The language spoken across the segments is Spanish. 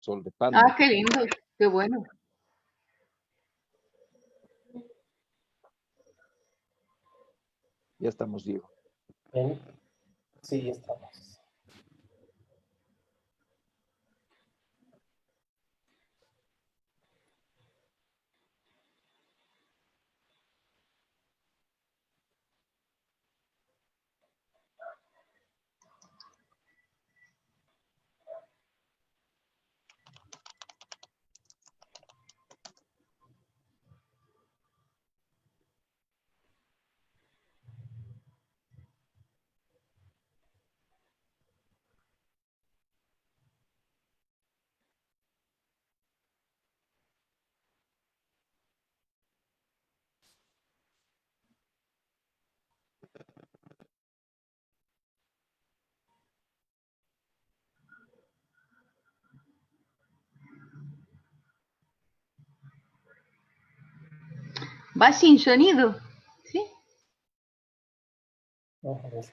Sol de Panda. Ah, qué lindo, qué bueno. Ya estamos, Diego. Bien, sí, estamos. Va sin sonido, ¿sí? Vamos a ver.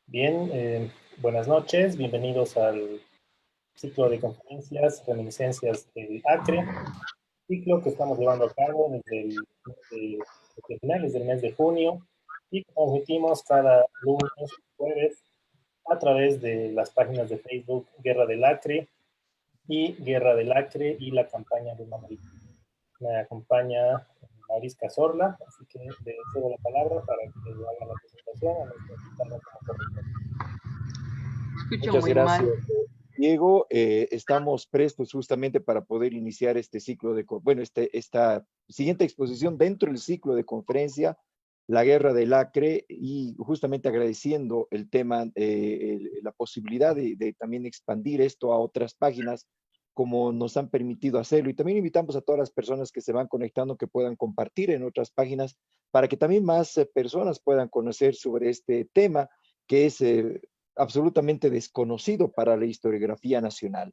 Bien, buenas noches, bienvenidos al ciclo de conferencias, reminiscencias del Acre, ciclo que estamos llevando a cabo desde finales del mes de junio y que transmitimos cada lunes y jueves a través de las páginas de Facebook Guerra del Acre y la campaña de Mamá. Me acompaña Maurice Cazorla, así que le cedo la palabra para que haga la presentación a nuestra invitada como corresponde. Escucho Muchas muy gracias, mal. Diego. Estamos prestos justamente para poder iniciar este ciclo esta siguiente exposición dentro del ciclo de conferencia, La Guerra del Acre, y justamente agradeciendo el tema, la posibilidad de también expandir esto a otras páginas, como nos han permitido hacerlo. Y también invitamos a todas las personas que se van conectando que puedan compartir en otras páginas para que también más personas puedan conocer sobre este tema que es absolutamente desconocido para la historiografía nacional.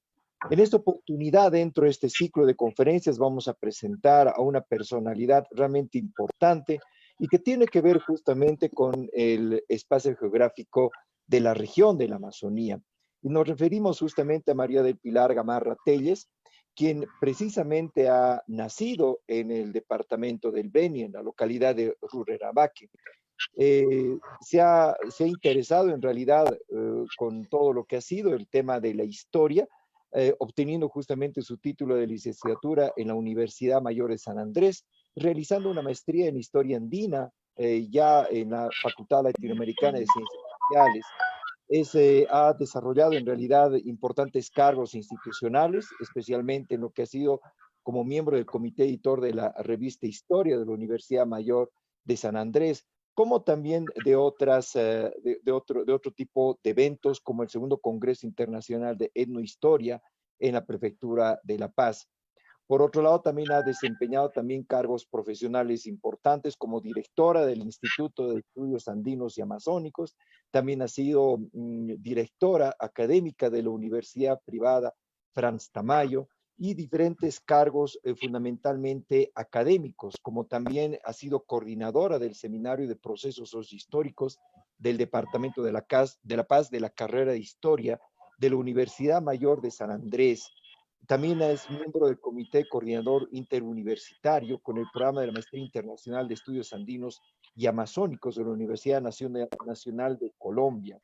En esta oportunidad, dentro de este ciclo de conferencias, vamos a presentar a una personalidad realmente importante y que tiene que ver justamente con el espacio geográfico de la región de la Amazonía. Y nos referimos justamente a María del Pilar Gamarra Telles, quien precisamente ha nacido en el departamento del Beni, en la localidad de Rurrenabaque. Se ha interesado en realidad con todo lo que ha sido el tema de la historia, obteniendo justamente su título de licenciatura en la Universidad Mayor de San Andrés, realizando una maestría en historia andina, ya en la Facultad Latinoamericana de Ciencias Sociales. Ha desarrollado en realidad importantes cargos institucionales, especialmente en lo que ha sido como miembro del comité editor de la revista Historia de la Universidad Mayor de San Andrés, como también de otro tipo de eventos, como el segundo Congreso Internacional de Etnohistoria en la Prefectura de La Paz. Por otro lado, también ha desempeñado también cargos profesionales importantes como directora del Instituto de Estudios Andinos y Amazónicos. También ha sido directora académica de la Universidad Privada Franz Tamayo y diferentes cargos fundamentalmente académicos, como también ha sido coordinadora del Seminario de Procesos Sociohistóricos del Departamento de la Paz de la carrera de Historia de la Universidad Mayor de San Andrés. También es miembro del Comité Coordinador Interuniversitario con el programa de la Maestría Internacional de Estudios Andinos y Amazónicos de la Universidad Nacional de Colombia.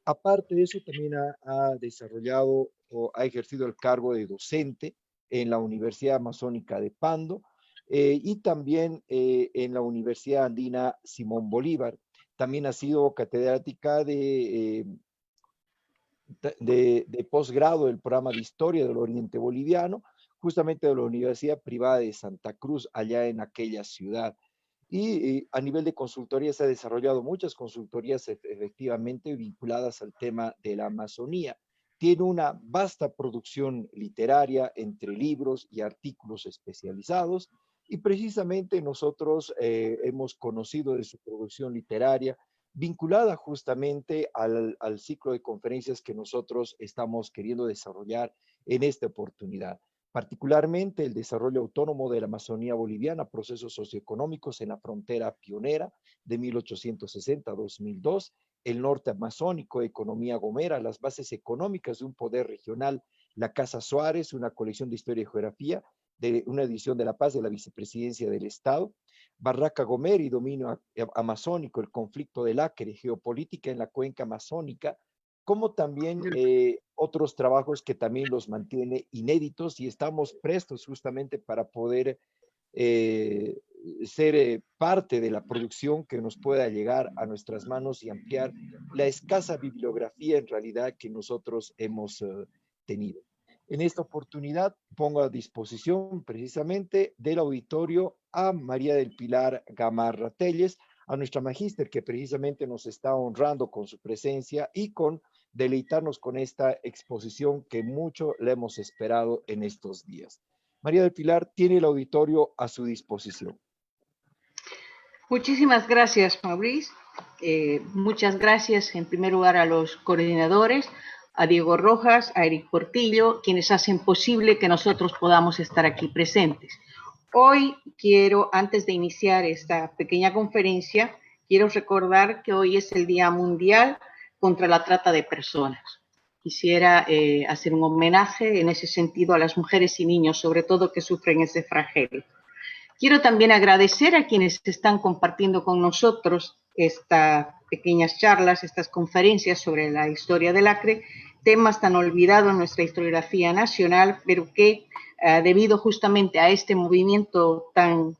Aparte de eso, también ha desarrollado o ha ejercido el cargo de docente en la Universidad Amazónica de Pando y también en la Universidad Andina Simón Bolívar. También ha sido catedrática de posgrado del programa de Historia del Oriente Boliviano, justamente de la Universidad Privada de Santa Cruz, allá en aquella ciudad. Y a nivel de consultoría se ha desarrollado muchas consultorías efectivamente vinculadas al tema de la Amazonía. Tiene una vasta producción literaria entre libros y artículos especializados y precisamente nosotros hemos conocido de su producción literaria vinculada justamente al ciclo de conferencias que nosotros estamos queriendo desarrollar en esta oportunidad. Particularmente el desarrollo autónomo de la Amazonía boliviana, procesos socioeconómicos en la frontera pionera de 1860 a 2002, el norte amazónico, economía gomera, las bases económicas de un poder regional, la Casa Suárez, una colección de historia y geografía, de una edición de La Paz de la Vicepresidencia del Estado, Barraca Gomera y dominio amazónico, el conflicto del Acre, geopolítica en la cuenca amazónica, como también otros trabajos que también los mantiene inéditos y estamos prestos justamente para poder ser parte de la producción que nos pueda llegar a nuestras manos y ampliar la escasa bibliografía en realidad que nosotros hemos tenido. En esta oportunidad pongo a disposición precisamente del auditorio a María del Pilar Gamarra Telles, a nuestra magíster que precisamente nos está honrando con su presencia y con deleitarnos con esta exposición que mucho le hemos esperado en estos días. María del Pilar tiene el auditorio a su disposición. Muchísimas gracias, Maurice. Muchas gracias en primer lugar a los coordinadores, a Diego Rojas, a Eric Portillo, quienes hacen posible que nosotros podamos estar aquí presentes. Hoy quiero, antes de iniciar esta pequeña conferencia, quiero recordar que hoy es el Día Mundial contra la Trata de Personas. Quisiera hacer un homenaje en ese sentido a las mujeres y niños, sobre todo que sufren ese flagelo. Quiero también agradecer a quienes están compartiendo con nosotros estas pequeñas charlas, estas conferencias sobre la historia del Acre, temas tan olvidados en nuestra historiografía nacional, pero que debido justamente a este movimiento tan,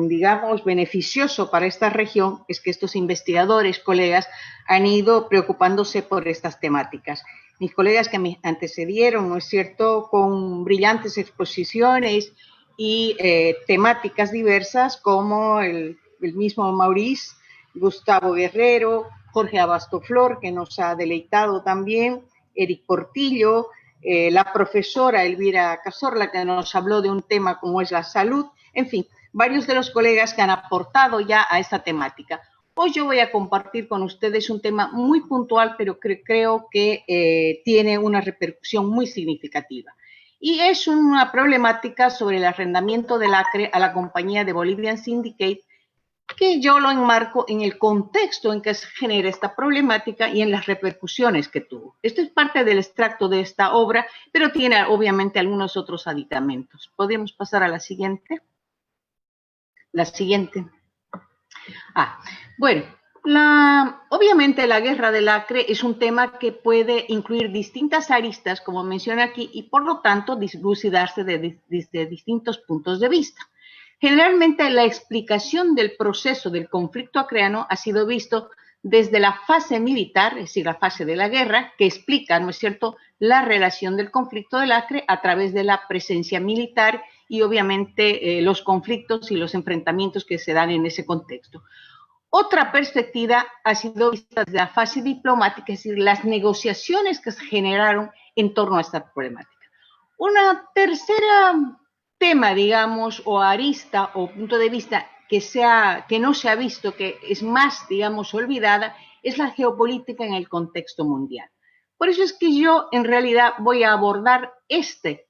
digamos, beneficioso para esta región, es que estos investigadores, colegas, han ido preocupándose por estas temáticas. Mis colegas que me antecedieron, ¿no es cierto?, con brillantes exposiciones y temáticas diversas como el mismo Maurice, Gustavo Guerrero, Jorge Abastoflor, que nos ha deleitado también, Eric Portillo, la profesora Elvira Cazorla, que nos habló de un tema como es la salud, en fin, varios de los colegas que han aportado ya a esta temática. Hoy yo voy a compartir con ustedes un tema muy puntual, pero creo que tiene una repercusión muy significativa. Y es una problemática sobre el arrendamiento del Acre a la compañía de Bolivian Syndicate, que yo lo enmarco en el contexto en que se genera esta problemática y en las repercusiones que tuvo. Esto es parte del extracto de esta obra, pero tiene obviamente algunos otros aditamentos. ¿Podemos pasar a la siguiente? La siguiente. Bueno, obviamente la guerra del Acre es un tema que puede incluir distintas aristas, como menciona aquí, y por lo tanto dilucidarse desde distintos puntos de vista. Generalmente la explicación del proceso del conflicto acreano ha sido visto desde la fase militar, es decir, la fase de la guerra, que explica, ¿no es cierto?, la relación del conflicto del Acre a través de la presencia militar y obviamente los conflictos y los enfrentamientos que se dan en ese contexto. Otra perspectiva ha sido vista desde la fase diplomática, es decir, las negociaciones que se generaron en torno a esta problemática. Una tercera tema, digamos, o arista o punto de vista que no se ha visto, que es más, digamos, olvidada, es la geopolítica en el contexto mundial. Por eso es que yo, en realidad, voy a abordar este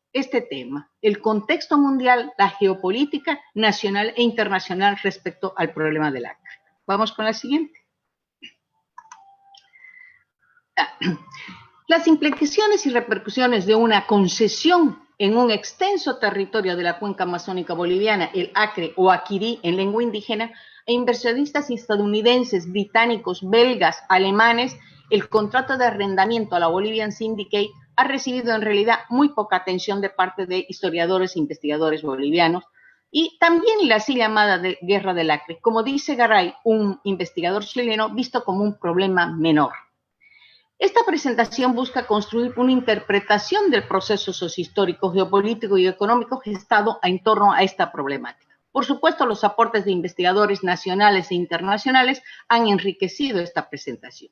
tema, el contexto mundial, la geopolítica nacional e internacional respecto al problema del Acre. Vamos con la siguiente. Las implicaciones y repercusiones de una concesión en un extenso territorio de la cuenca amazónica boliviana, el Acre o Aquirí en lengua indígena, a inversionistas estadounidenses, británicos, belgas, alemanes, el contrato de arrendamiento a la Bolivian Syndicate ha recibido en realidad muy poca atención de parte de historiadores e investigadores bolivianos, y también la así llamada Guerra del Acre, como dice Garay, un investigador chileno, visto como un problema menor. Esta presentación busca construir una interpretación del proceso sociohistórico, geopolítico y económico gestado en torno a esta problemática. Por supuesto, los aportes de investigadores nacionales e internacionales han enriquecido esta presentación.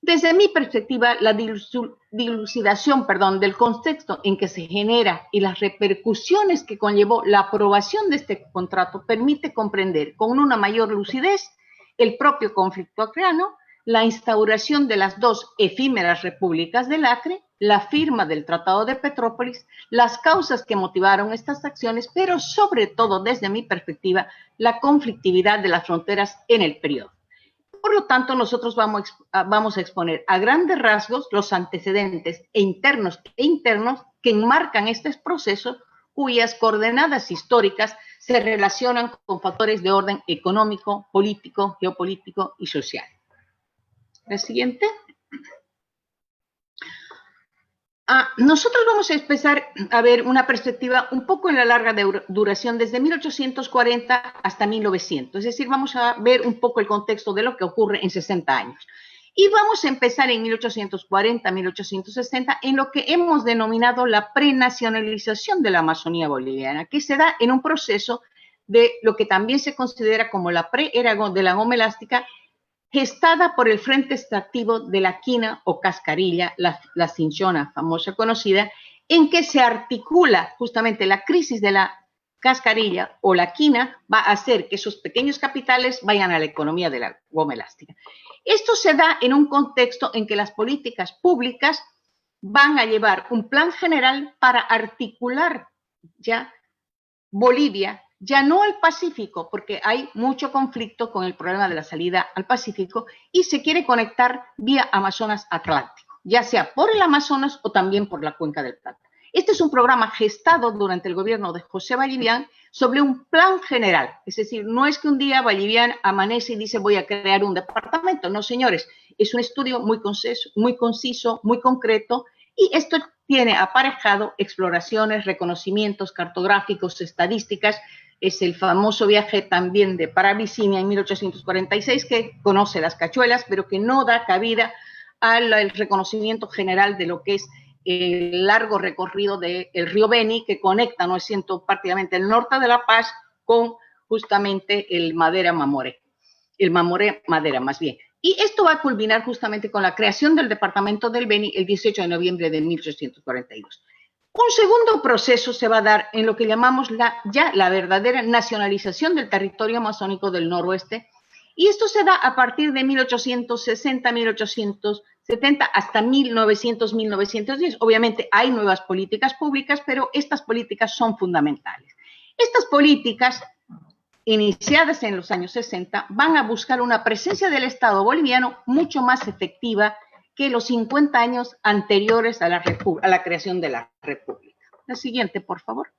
Desde mi perspectiva, la dilucidación del contexto en que se genera y las repercusiones que conllevó la aprobación de este contrato permite comprender con una mayor lucidez el propio conflicto acreano, la instauración de las dos efímeras repúblicas del Acre, la firma del Tratado de Petrópolis, las causas que motivaron estas acciones, pero sobre todo, desde mi perspectiva, la conflictividad de las fronteras en el periodo. Por lo tanto, nosotros vamos a exponer a grandes rasgos los antecedentes internos que enmarcan este proceso, cuyas coordenadas históricas se relacionan con factores de orden económico, político, geopolítico y social. La siguiente. Nosotros vamos a empezar a ver una perspectiva un poco en la larga duración desde 1840 hasta 1900, es decir, vamos a ver un poco el contexto de lo que ocurre en 60 años. Y vamos a empezar en 1840, 1860, en lo que hemos denominado la prenacionalización de la Amazonía boliviana, que se da en un proceso de lo que también se considera como la pre-era de la goma elástica, gestada por el Frente Extractivo de la Quina o Cascarilla, la cinchona famosa conocida, en que se articula justamente la crisis de la cascarilla o la quina, va a hacer que esos pequeños capitales vayan a la economía de la goma elástica. Esto se da en un contexto en que las políticas públicas van a llevar un plan general para articular ya Bolivia, ya no al Pacífico, porque hay mucho conflicto con el problema de la salida al Pacífico y se quiere conectar vía Amazonas-Atlántico, ya sea por el Amazonas o también por la Cuenca del Plata. Este es un programa gestado durante el gobierno de José Vallivian sobre un plan general, es decir, no es que un día Vallivian amanece y dice voy a crear un departamento, no señores, es un estudio muy conciso, muy concreto, y esto tiene aparejado exploraciones, reconocimientos cartográficos, estadísticas. Es el famoso viaje también de Paravicini en 1846, que conoce las cachuelas, pero que no da cabida al reconocimiento general de lo que es el largo recorrido del río Beni, que conecta, ¿no es cierto?, prácticamente el norte de La Paz con justamente el Mamoré Madera más bien. Y esto va a culminar justamente con la creación del departamento del Beni el 18 de noviembre de 1842. Un segundo proceso se va a dar en lo que llamamos la verdadera nacionalización del territorio amazónico del noroeste, y esto se da a partir de 1860, 1870 hasta 1900, 1910. Obviamente hay nuevas políticas públicas, pero estas políticas son fundamentales. Estas políticas, iniciadas en los años 60, van a buscar una presencia del Estado boliviano mucho más efectiva que los 50 años anteriores a la creación de la República. La siguiente, por favor.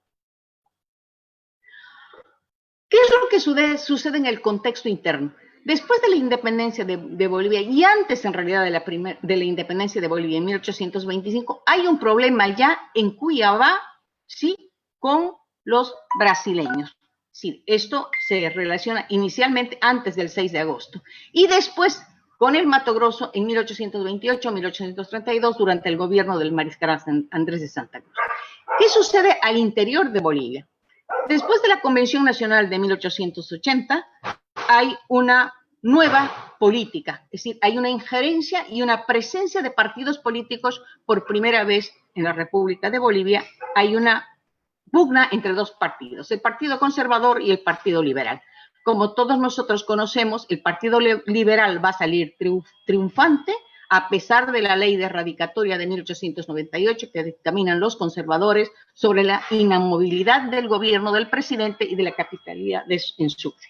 ¿Qué es lo que sucede en el contexto interno? Después de la independencia de Bolivia y antes en realidad de la independencia de Bolivia en 1825, hay un problema ya en Cuiabá, ¿sí?, con los brasileños. Sí, esto se relaciona inicialmente antes del 6 de agosto y después con el Mato Grosso en 1828, 1832, durante el gobierno del mariscal Andrés de Santa Cruz. ¿Qué sucede al interior de Bolivia? Después de la Convención Nacional de 1880, hay una nueva política, es decir, hay una injerencia y una presencia de partidos políticos por primera vez en la República de Bolivia. Hay una pugna entre dos partidos, el Partido Conservador y el Partido Liberal. Como todos nosotros conocemos, el Partido Liberal va a salir triunfante a pesar de la ley de erradicatoria de 1898 que dictaminan los conservadores sobre la inamovilidad del gobierno del presidente y de la capitalía en Sucre.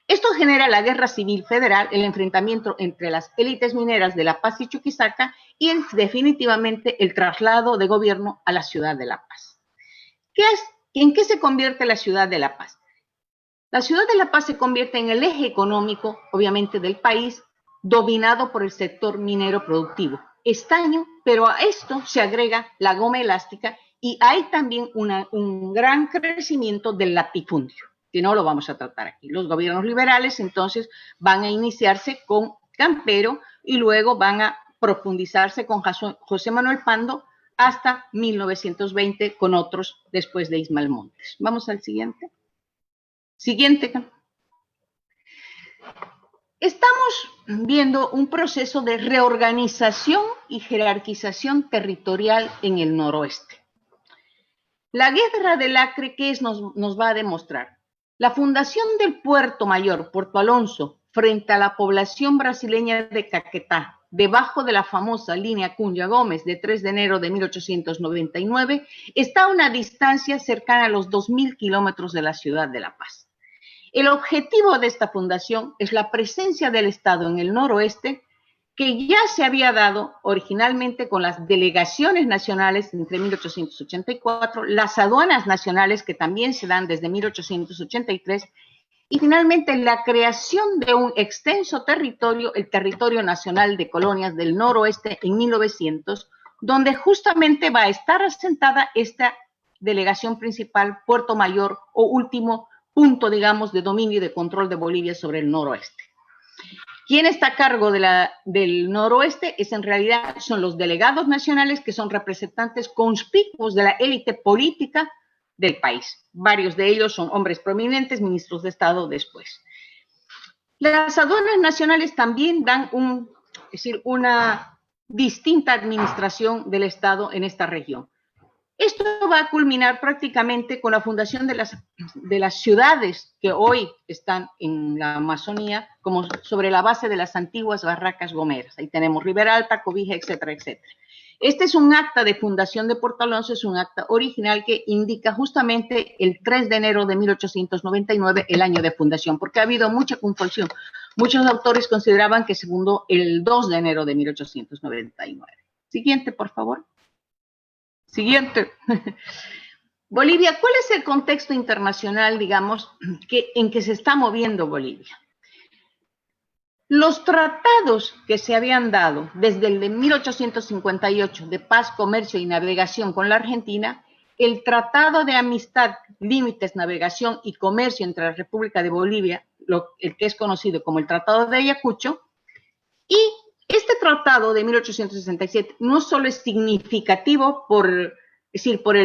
Esto genera la guerra civil federal, el enfrentamiento entre las élites mineras de La Paz y Chuquisaca y definitivamente el traslado de gobierno a la ciudad de La Paz. ¿En qué se convierte la ciudad de La Paz? La ciudad de La Paz se convierte en el eje económico, obviamente, del país, dominado por el sector minero productivo, estaño, pero a esto se agrega la goma elástica y hay también un gran crecimiento del latifundio, que no lo vamos a tratar aquí. Los gobiernos liberales entonces van a iniciarse con Campero y luego van a profundizarse con José Manuel Pando hasta 1920 con otros después de Ismael Montes. Vamos al siguiente. Siguiente. Estamos viendo un proceso de reorganización y jerarquización territorial en el noroeste. La guerra del Acre, ¿qué nos va a demostrar? La fundación del Puerto Mayor, Puerto Alonso, frente a la población brasileña de Caquetá, debajo de la famosa línea Cunha Gómez de 3 de enero de 1899, está a una distancia cercana a los 2.000 kilómetros de la ciudad de La Paz. El objetivo de esta fundación es la presencia del Estado en el noroeste, que ya se había dado originalmente con las delegaciones nacionales entre 1884, las aduanas nacionales que también se dan desde 1883, y finalmente la creación de un extenso territorio, el Territorio Nacional de Colonias del Noroeste en 1900, donde justamente va a estar asentada esta delegación principal, Puerto Mayor, o último punto, digamos, de dominio y de control de Bolivia sobre el noroeste. ¿Quién está a cargo del noroeste? En realidad son los delegados nacionales, que son representantes conspicuos de la élite política del país. Varios de ellos son hombres prominentes, ministros de Estado después. Las aduanas nacionales también dan una distinta administración del Estado en esta región. Esto va a culminar prácticamente con la fundación de las ciudades que hoy están en la Amazonía, como sobre la base de las antiguas barracas gomeras. Ahí tenemos Ribera Alta, Cobija, etcétera, etcétera. Este es un acta de fundación de Puerto Alonso, es un acta original que indica justamente el 3 de enero de 1899, el año de fundación, porque ha habido mucha confusión. Muchos autores consideraban que se fundó el 2 de enero de 1899. Siguiente, por favor. Siguiente. Bolivia, ¿cuál es el contexto internacional, digamos, en que se está moviendo Bolivia? Los tratados que se habían dado desde el de 1858 de paz, comercio y navegación con la Argentina, el Tratado de Amistad, Límites, Navegación y Comercio entre la República de Bolivia, el que es conocido como el Tratado de Ayacucho, y este tratado de 1867 no solo es significativo por el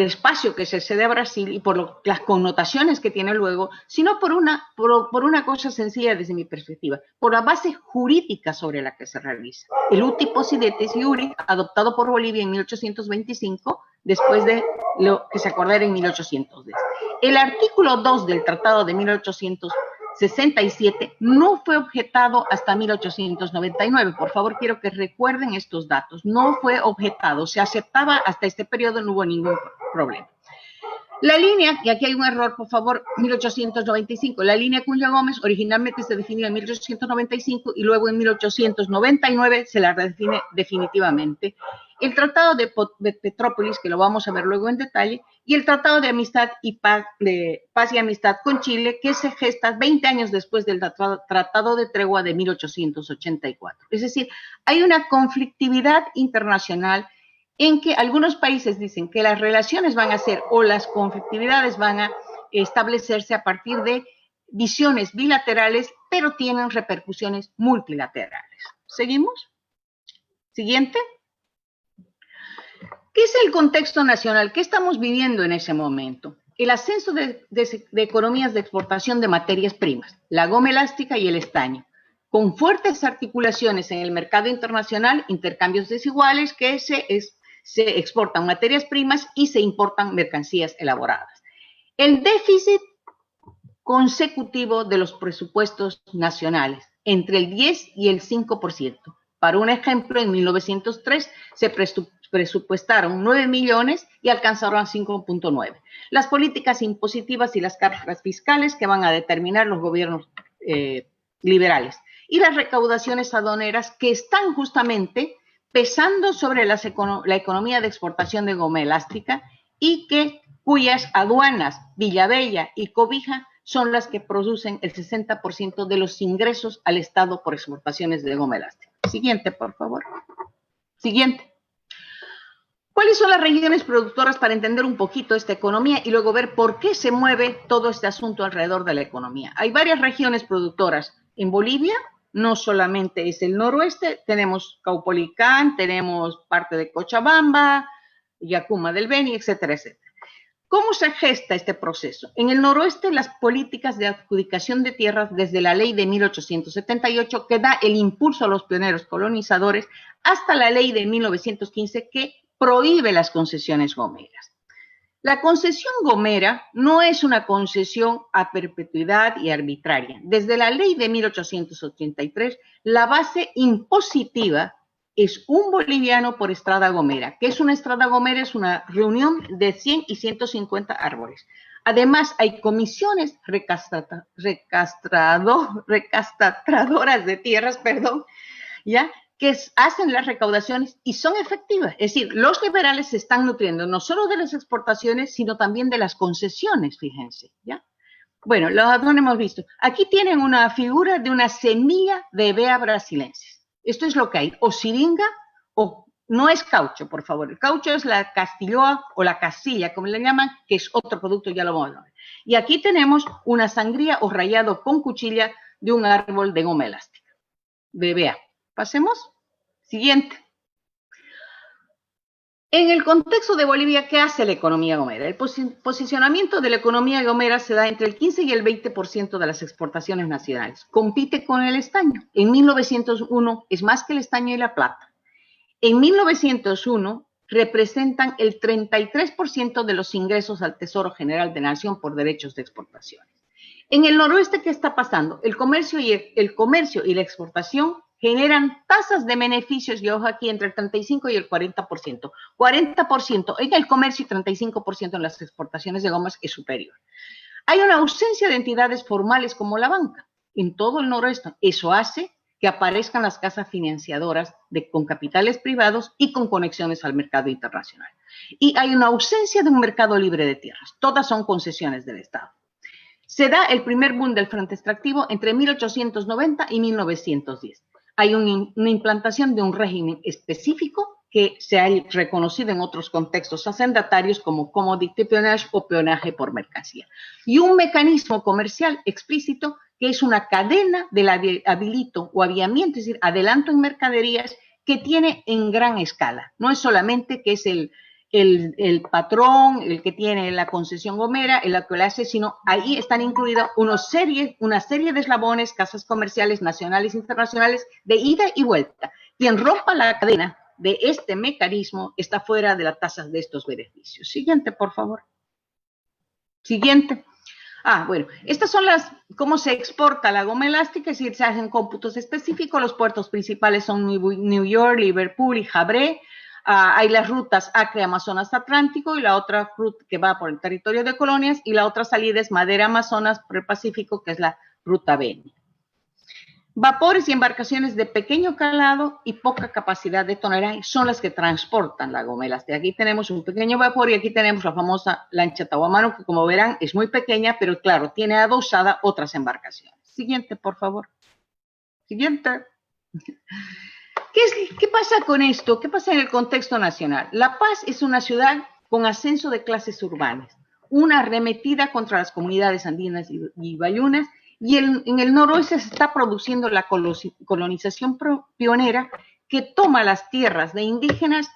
espacio que se cede a Brasil y por las connotaciones que tiene luego, sino por una cosa sencilla desde mi perspectiva, por la base jurídica sobre la que se realiza. El uti possidetis iuri, adoptado por Bolivia en 1825, después de lo que se acordara en 1810. El artículo 2 del Tratado de 1867 no fue objetado hasta 1899. Por favor, quiero que recuerden estos datos. No fue objetado, se aceptaba hasta este periodo, no hubo ningún problema. La línea, y aquí hay un error, por favor, 1895, la línea Cunha Gómez originalmente se definió en 1895 y luego en 1899 se la redefine definitivamente. El Tratado de Petrópolis, que lo vamos a ver luego en detalle, y el Tratado de Amistad y Paz y Amistad con Chile, que se gesta 20 años después del Tratado de Tregua de 1884. Es decir, hay una conflictividad internacional en que algunos países dicen que las relaciones van a ser o las conflictividades van a establecerse a partir de visiones bilaterales, pero tienen repercusiones multilaterales. ¿Seguimos? Siguiente. ¿Qué es el contexto nacional? ¿Qué estamos viviendo en ese momento? El ascenso de economías de exportación de materias primas, la goma elástica y el estaño, con fuertes articulaciones en el mercado internacional, intercambios desiguales que se exportan materias primas y se importan mercancías elaboradas. El déficit consecutivo de los presupuestos nacionales, entre el 10 y el 5%. Para un ejemplo, en 1903 se presupuestaron 9 millones y alcanzaron 5.9. Las políticas impositivas y las cargas fiscales que van a determinar los gobiernos liberales. Y las recaudaciones aduaneras que están justamente pesando sobre la economía de exportación de goma elástica y cuyas aduanas, Villavella y Cobija, son las que producen el 60% de los ingresos al Estado por exportaciones de goma elástica. Siguiente, por favor. Siguiente. ¿Cuáles son las regiones productoras para entender un poquito esta economía y luego ver por qué se mueve todo este asunto alrededor de la economía? Hay varias regiones productoras. En Bolivia, no solamente es el noroeste, tenemos Caupolicán, tenemos parte de Cochabamba, Yacuma del Beni, etcétera, etcétera. ¿Cómo se gesta este proceso? En el noroeste, las políticas de adjudicación de tierras desde la ley de 1878, que da el impulso a los pioneros colonizadores, hasta la ley de 1915, que prohíbe las concesiones gomeras. La concesión gomera no es una concesión a perpetuidad y arbitraria. Desde la ley de 1883, la base impositiva es un boliviano por estrada gomera. ¿Qué es una estrada gomera? Es una reunión de 100 y 150 árboles. Además, hay comisiones recastradoras de tierras, ¿ya?, que hacen las recaudaciones y son efectivas. Es decir, los liberales se están nutriendo no solo de las exportaciones, sino también de las concesiones, fíjense, ¿ya? Bueno, lo hemos visto. Aquí tienen una figura de una semilla de hevea brasilensis. Esto es lo que hay, o siringa, o no es caucho, por favor. El caucho es la castilloa o la casilla, como le llaman, que es otro producto, ya lo vamos a ver. Y aquí tenemos una sangría o rallado con cuchilla de un árbol de goma elástica, de hevea. Pasemos. Siguiente. En el contexto de Bolivia, ¿qué hace la economía gomera? El posicionamiento de la economía gomera se da entre el 15 y el 20% de las exportaciones nacionales. Compite con el estaño. En 1901 es más que el estaño y la plata. En 1901 representan el 33% de los ingresos al Tesoro General de la Nación por derechos de exportación. En el noroeste, ¿qué está pasando? El comercio y la exportación generan tasas de beneficios, y ojo aquí, entre el 35 y el 40%. 40% en el comercio y 35% en las exportaciones de gomas es superior. Hay una ausencia de entidades formales como la banca en todo el noroeste. Eso hace que aparezcan las casas financiadoras con capitales privados y con conexiones al mercado internacional. Y hay una ausencia de un mercado libre de tierras. Todas son concesiones del Estado. Se da el primer boom del frente extractivo entre 1890 y 1910. Hay una implantación de un régimen específico que se ha reconocido en otros contextos hacendatarios como commodity peonage o peonaje por mercancía. Y un mecanismo comercial explícito que es una cadena del habilito o aviamiento, es decir, adelanto en mercaderías que tiene en gran escala. No es solamente que es el patrón, el que tiene la concesión gomera, el que la hace, sino ahí están incluidas una serie de eslabones, casas comerciales nacionales e internacionales de ida y vuelta. Quien rompa la cadena de este mecanismo está fuera de las tasas de estos beneficios. Siguiente, por favor. Siguiente. Bueno, estas son cómo se exporta la goma elástica, es decir, se hacen cómputos específicos. Los puertos principales son New York, Liverpool y Habré. Hay las rutas Acre, Amazonas, Atlántico, y la otra ruta que va por el territorio de colonias, y la otra salida es Madera, Amazonas, por el Pacífico, que es la ruta Beni. Vapores y embarcaciones de pequeño calado y poca capacidad de tonelaje son las que transportan la goma elástica. Aquí tenemos un pequeño vapor y aquí tenemos la famosa lancha Tahuamano, que como verán es muy pequeña, pero claro, tiene adosada otras embarcaciones. Siguiente, por favor. Siguiente. ¿Qué pasa con esto? ¿Qué pasa en el contexto nacional? La Paz es una ciudad con ascenso de clases urbanas, una arremetida contra las comunidades andinas y bayunas, y en el noroeste se está produciendo la colonización pionera que toma las tierras de indígenas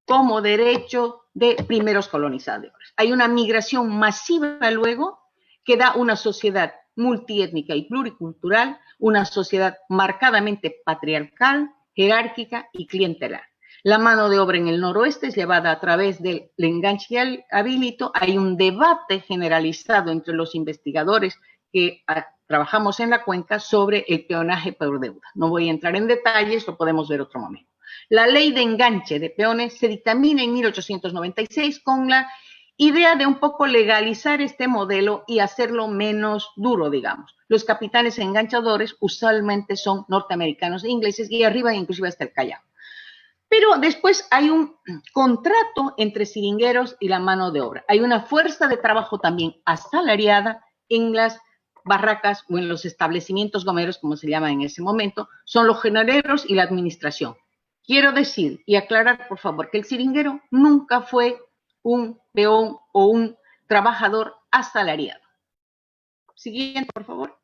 como derecho de primeros colonizadores. Hay una migración masiva luego que da una sociedad multiétnica y pluricultural, una sociedad marcadamente patriarcal, jerárquica y clientelar. La mano de obra en el noroeste es llevada a través del enganche y el habilito. Hay un debate generalizado entre los investigadores que trabajamos en la cuenca sobre el peonaje por deuda. No voy a entrar en detalles, lo podemos ver otro momento. La ley de enganche de peones se dictamina en 1896 con la idea de un poco legalizar este modelo y hacerlo menos duro, digamos. Los capitanes enganchadores usualmente son norteamericanos e ingleses y arriba inclusive hasta el Callao. Pero después hay un contrato entre siringueros y la mano de obra. Hay una fuerza de trabajo también asalariada en las barracas o en los establecimientos gomeros, como se llama en ese momento, son los jornaleros y la administración. Quiero decir y aclarar, por favor, que el siringuero nunca fue un peón o un trabajador asalariado. Siguiente, por favor.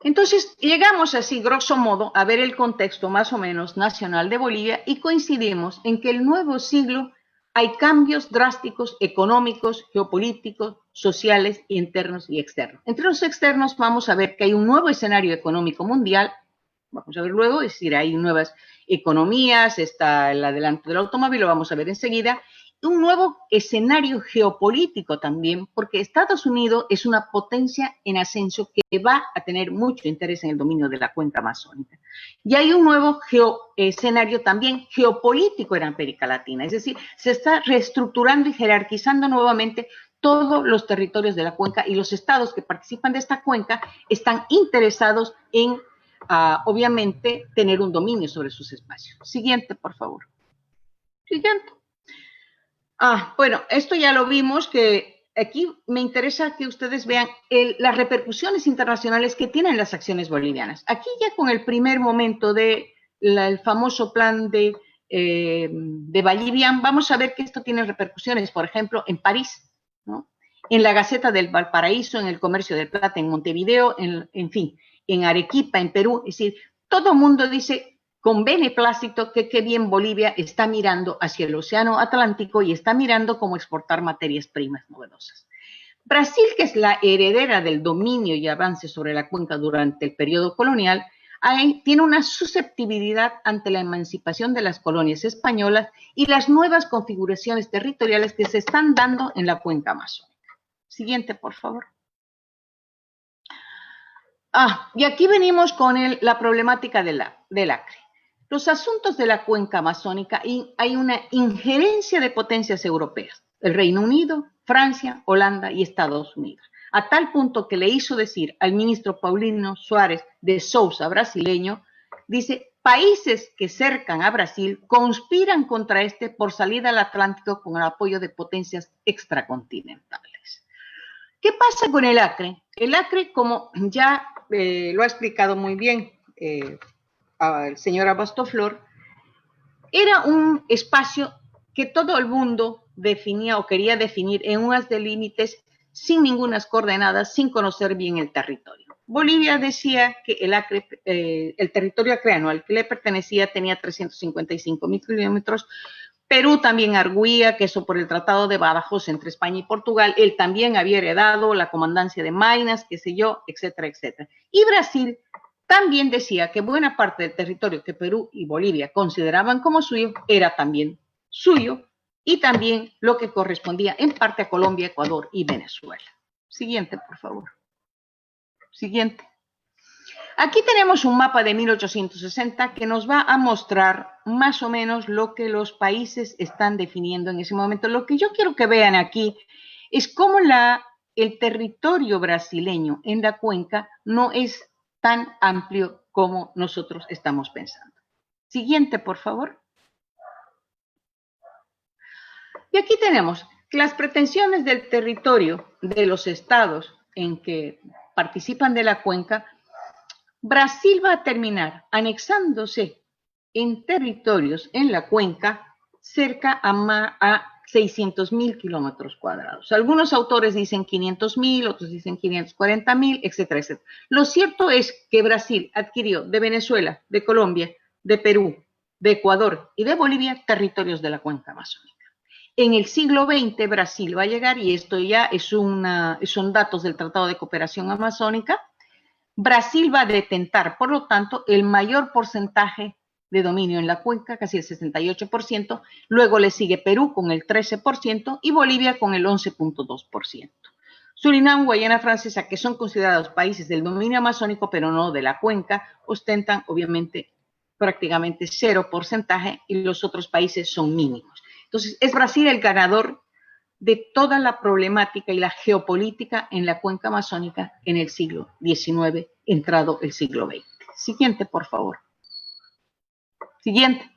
Entonces, llegamos así, grosso modo, a ver el contexto más o menos nacional de Bolivia y coincidimos en que el nuevo siglo hay cambios drásticos económicos, geopolíticos, sociales, internos y externos. Entre los externos vamos a ver que hay un nuevo escenario económico mundial, vamos a ver luego, es decir, hay nuevas economías, está el adelanto del automóvil, lo vamos a ver enseguida, un nuevo escenario geopolítico también, porque Estados Unidos es una potencia en ascenso que va a tener mucho interés en el dominio de la cuenca amazónica. Y hay un nuevo escenario también geopolítico en América Latina, es decir, se está reestructurando y jerarquizando nuevamente todos los territorios de la cuenca y los estados que participan de esta cuenca están interesados en, obviamente, tener un dominio sobre sus espacios. Siguiente, por favor. Siguiente. Bueno, esto ya lo vimos, que aquí me interesa que ustedes vean las repercusiones internacionales que tienen las acciones bolivianas. Aquí ya con el primer momento del famoso plan de Vallivian, vamos a ver que esto tiene repercusiones, por ejemplo, en París, ¿no? En la Gaceta del Valparaíso, en el Comercio del Plata, en Montevideo, en fin, en Arequipa, en Perú. Es decir, todo el mundo dice con beneplácito que qué bien Bolivia está mirando hacia el Océano Atlántico y está mirando cómo exportar materias primas novedosas. Brasil, que es la heredera del dominio y avance sobre la cuenca durante el periodo colonial, tiene una susceptibilidad ante la emancipación de las colonias españolas y las nuevas configuraciones territoriales que se están dando en la cuenca amazónica. Siguiente, por favor. Y aquí venimos con la problemática del Acre. Los asuntos de la cuenca amazónica, hay una injerencia de potencias europeas, el Reino Unido, Francia, Holanda y Estados Unidos, a tal punto que le hizo decir al ministro Paulino Suárez de Sousa, brasileño, dice, países que cercan a Brasil conspiran contra este por salida al Atlántico con el apoyo de potencias extracontinentales. ¿Qué pasa con el Acre? El Acre, como ya lo ha explicado muy bien el señor Abastoflor, era un espacio que todo el mundo definía o quería definir en unas de límites sin ninguna coordenadas, sin conocer bien el territorio. Bolivia decía que el territorio acreano al que le pertenecía tenía 355.000 kilómetros. Perú también arguía que eso por el Tratado de Badajoz entre España y Portugal, él también había heredado la comandancia de Maynas, qué sé yo, etcétera, etcétera. Y Brasil también decía que buena parte del territorio que Perú y Bolivia consideraban como suyo era también suyo y también lo que correspondía en parte a Colombia, Ecuador y Venezuela. Siguiente, por favor. Siguiente. Aquí tenemos un mapa de 1860 que nos va a mostrar más o menos lo que los países están definiendo en ese momento. Lo que yo quiero que vean aquí es cómo el territorio brasileño en la cuenca no es tan amplio como nosotros estamos pensando. Siguiente, por favor. Y aquí tenemos que las pretensiones del territorio de los estados en que participan de la cuenca, Brasil va a terminar anexándose en territorios en la cuenca cerca a 600.000 kilómetros cuadrados. Algunos autores dicen 500.000, otros dicen 540.000, etcétera, etcétera. Lo cierto es que Brasil adquirió de Venezuela, de Colombia, de Perú, de Ecuador y de Bolivia territorios de la cuenca amazónica. En el siglo XX Brasil va a llegar, y esto ya son datos del Tratado de Cooperación Amazónica, Brasil va a detentar, por lo tanto, el mayor porcentaje de dominio en la cuenca, casi el 68%, luego le sigue Perú con el 13% y Bolivia con el 11.2%. Surinam, Guayana Francesa, que son considerados países del dominio amazónico, pero no de la cuenca, ostentan obviamente prácticamente 0% y los otros países son mínimos. Entonces, es Brasil el ganador de toda la problemática y la geopolítica en la cuenca amazónica en el siglo XIX, entrado el siglo XX. Siguiente, por favor. Siguiente.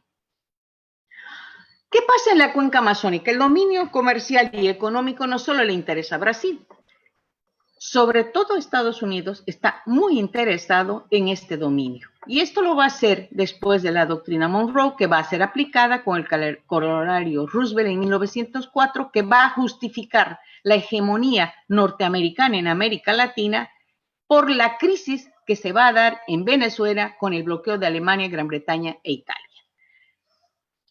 ¿Qué pasa en la cuenca amazónica? El dominio comercial y económico no solo le interesa a Brasil, sobre todo Estados Unidos está muy interesado en este dominio. Y esto lo va a hacer después de la doctrina Monroe, que va a ser aplicada con el corolario Roosevelt en 1904, que va a justificar la hegemonía norteamericana en América Latina por la crisis que se va a dar en Venezuela con el bloqueo de Alemania, Gran Bretaña e Italia.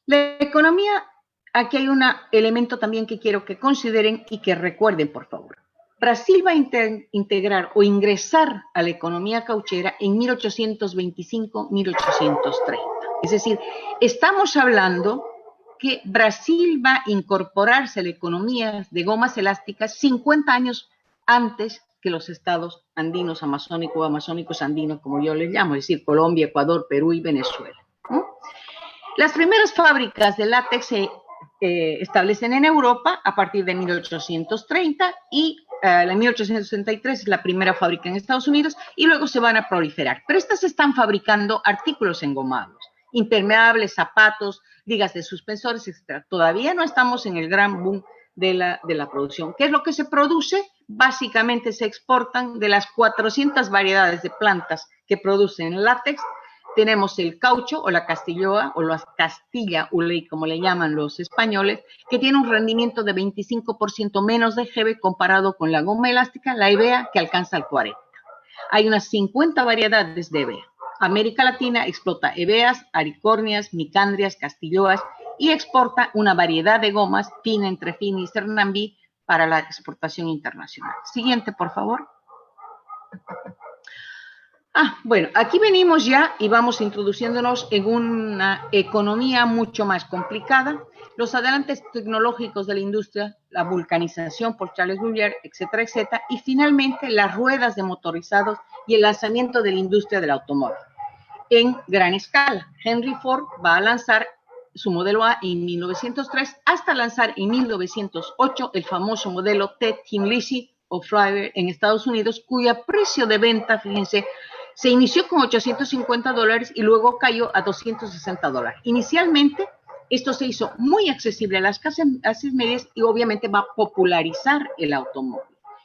La economía, aquí hay un elemento también que quiero que consideren y que recuerden, por favor. Brasil va a integrar o ingresar a la economía cauchera en 1825-1830. Es decir, estamos hablando que Brasil va a incorporarse a la economía de gomas elásticas 50 años antes que los estados andinos, amazónicos o amazónicos andinos, como yo les llamo, es decir, Colombia, Ecuador, Perú y Venezuela, ¿no? Las primeras fábricas de látex se establecen en Europa a partir de 1830 y en 1863 es la primera fábrica en Estados Unidos y luego se van a proliferar. Pero estas están fabricando artículos engomados, impermeables, zapatos, ligas de suspensores, etc. Todavía no estamos en el gran boom de la producción. ¿Qué es lo que se produce? Básicamente se exportan de las 400 variedades de plantas que producen látex. Tenemos el caucho o la castilloa o la castilla uley, como le llaman los españoles, que tiene un rendimiento de 25% menos de Gb comparado con la goma elástica, la EVEA, que alcanza el 40%. Hay unas 50 variedades de EVEA. América Latina explota EVEAs, aricornias, micandrias, castilloas y exporta una variedad de gomas, fina, entrefina y cernambí para la exportación internacional. Siguiente, por favor. Bueno, aquí venimos ya y vamos introduciéndonos en una economía mucho más complicada. Los adelantes tecnológicos de la industria, la vulcanización por Charles Goodyear, etcétera, etcétera, y finalmente las ruedas de motorizados y el lanzamiento de la industria del automóvil en gran escala. Henry Ford va a lanzar su modelo A en 1903 hasta lanzar en 1908 el famoso modelo T. Tbilisi o Flyer en Estados Unidos, cuyo precio de venta, fíjense, se inició con $850 y luego cayó a $260. Inicialmente, esto se hizo muy accesible a las clases medias y obviamente va a popularizar el automóvil.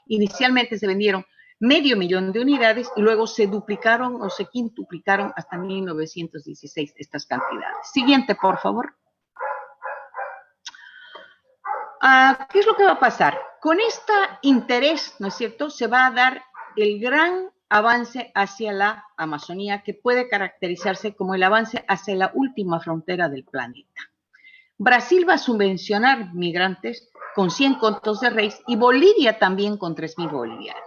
Inicialmente se vendieron 500,000 de unidades y luego se duplicaron o se quintuplicaron hasta 1916 estas cantidades. Siguiente, por favor. ¿Qué es lo que va a pasar? Con este interés, ¿no es cierto?, se va a dar el gran avance hacia la Amazonía, que puede caracterizarse como el avance hacia la última frontera del planeta. Brasil va a subvencionar migrantes con 100 contos de reis y Bolivia también con 3.000 bolivianos.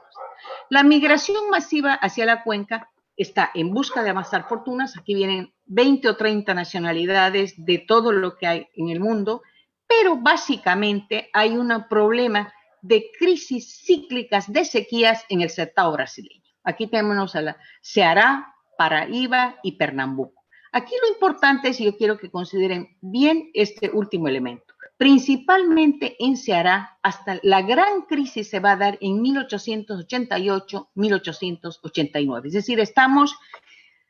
La migración masiva hacia la cuenca está en busca de amasar fortunas. Aquí vienen 20 o 30 nacionalidades de todo lo que hay en el mundo, pero básicamente hay un problema de crisis cíclicas de sequías en el Sertão brasileño. Aquí tenemos a la Ceará, Paraíba y Pernambuco. Aquí lo importante es, y yo quiero que consideren bien este último elemento, principalmente en Ceará, hasta la gran crisis se va a dar en 1888-1889. Es decir, estamos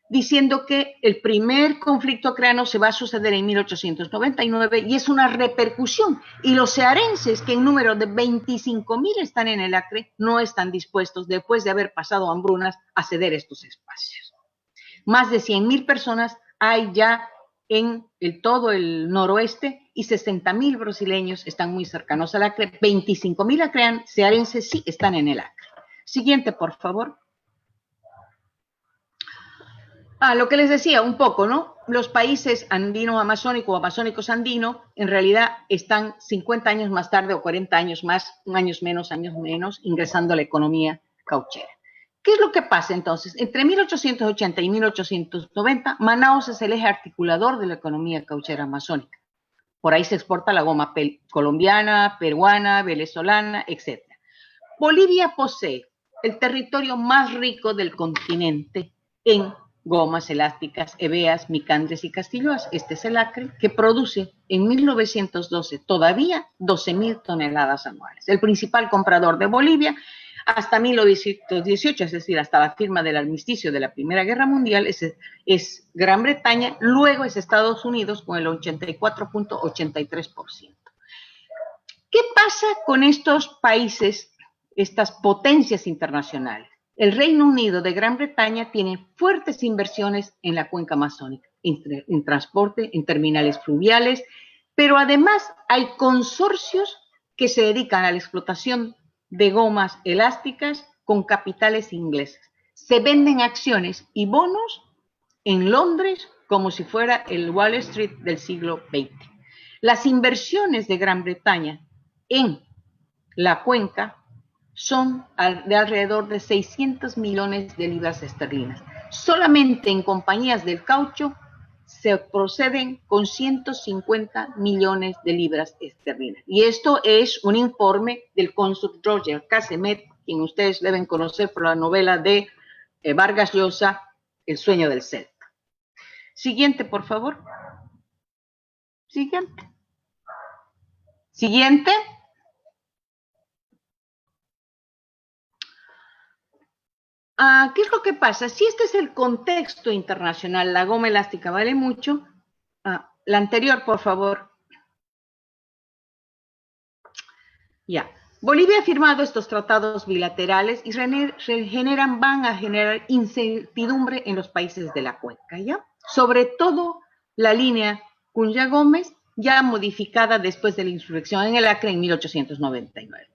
diciendo que el primer conflicto acreano se va a suceder en 1899 y es una repercusión. Y los cearenses, que en número de 25.000 están en el Acre, no están dispuestos, después de haber pasado hambrunas, a ceder estos espacios. Más de 100.000 personas hay ya en todo el noroeste y 60.000 brasileños están muy cercanos al Acre. 25.000 cearenses sí están en el Acre. Siguiente, por favor. Lo que les decía un poco, ¿no? Los países andino-amazónico o amazónicos-andino en realidad están 50 años más tarde o 40 años más, años menos, ingresando a la economía cauchera. ¿Qué es lo que pasa entonces? Entre 1880 y 1890, Manaos es el eje articulador de la economía cauchera amazónica. Por ahí se exporta la goma colombiana, peruana, venezolana, etc. Bolivia posee el territorio más rico del continente en gomas elásticas, EVEAs, micandres y castilloas. Este es el Acre, que produce en 1912 todavía 12.000 toneladas anuales. El principal comprador de Bolivia hasta 1918, es decir, hasta la firma del armisticio de la Primera Guerra Mundial, es Gran Bretaña, luego es Estados Unidos con el 84.83%. ¿Qué pasa con estos países, estas potencias internacionales? El Reino Unido de Gran Bretaña tiene fuertes inversiones en la cuenca amazónica, en transporte, en terminales fluviales, pero además hay consorcios que se dedican a la explotación de gomas elásticas con capitales ingleses. Se venden acciones y bonos en Londres como si fuera el Wall Street del siglo XX. Las inversiones de Gran Bretaña en la cuenca son de alrededor de 600 millones de libras esterlinas. Solamente en compañías del caucho se proceden con 150 millones de libras esterlinas. Y esto es un informe del cónsul Roger Casemet, quien ustedes deben conocer por la novela de Vargas Llosa, El sueño del Celta. Siguiente, por favor. Siguiente. Siguiente. ¿Qué es lo que pasa? Si este es el contexto internacional, la goma elástica vale mucho. La anterior, por favor. Ya. Bolivia ha firmado estos tratados bilaterales y van a generar incertidumbre en los países de la cuenca, ¿ya? Sobre todo la línea Cunya Gómez, ya modificada después de la insurrección en el Acre en 1899.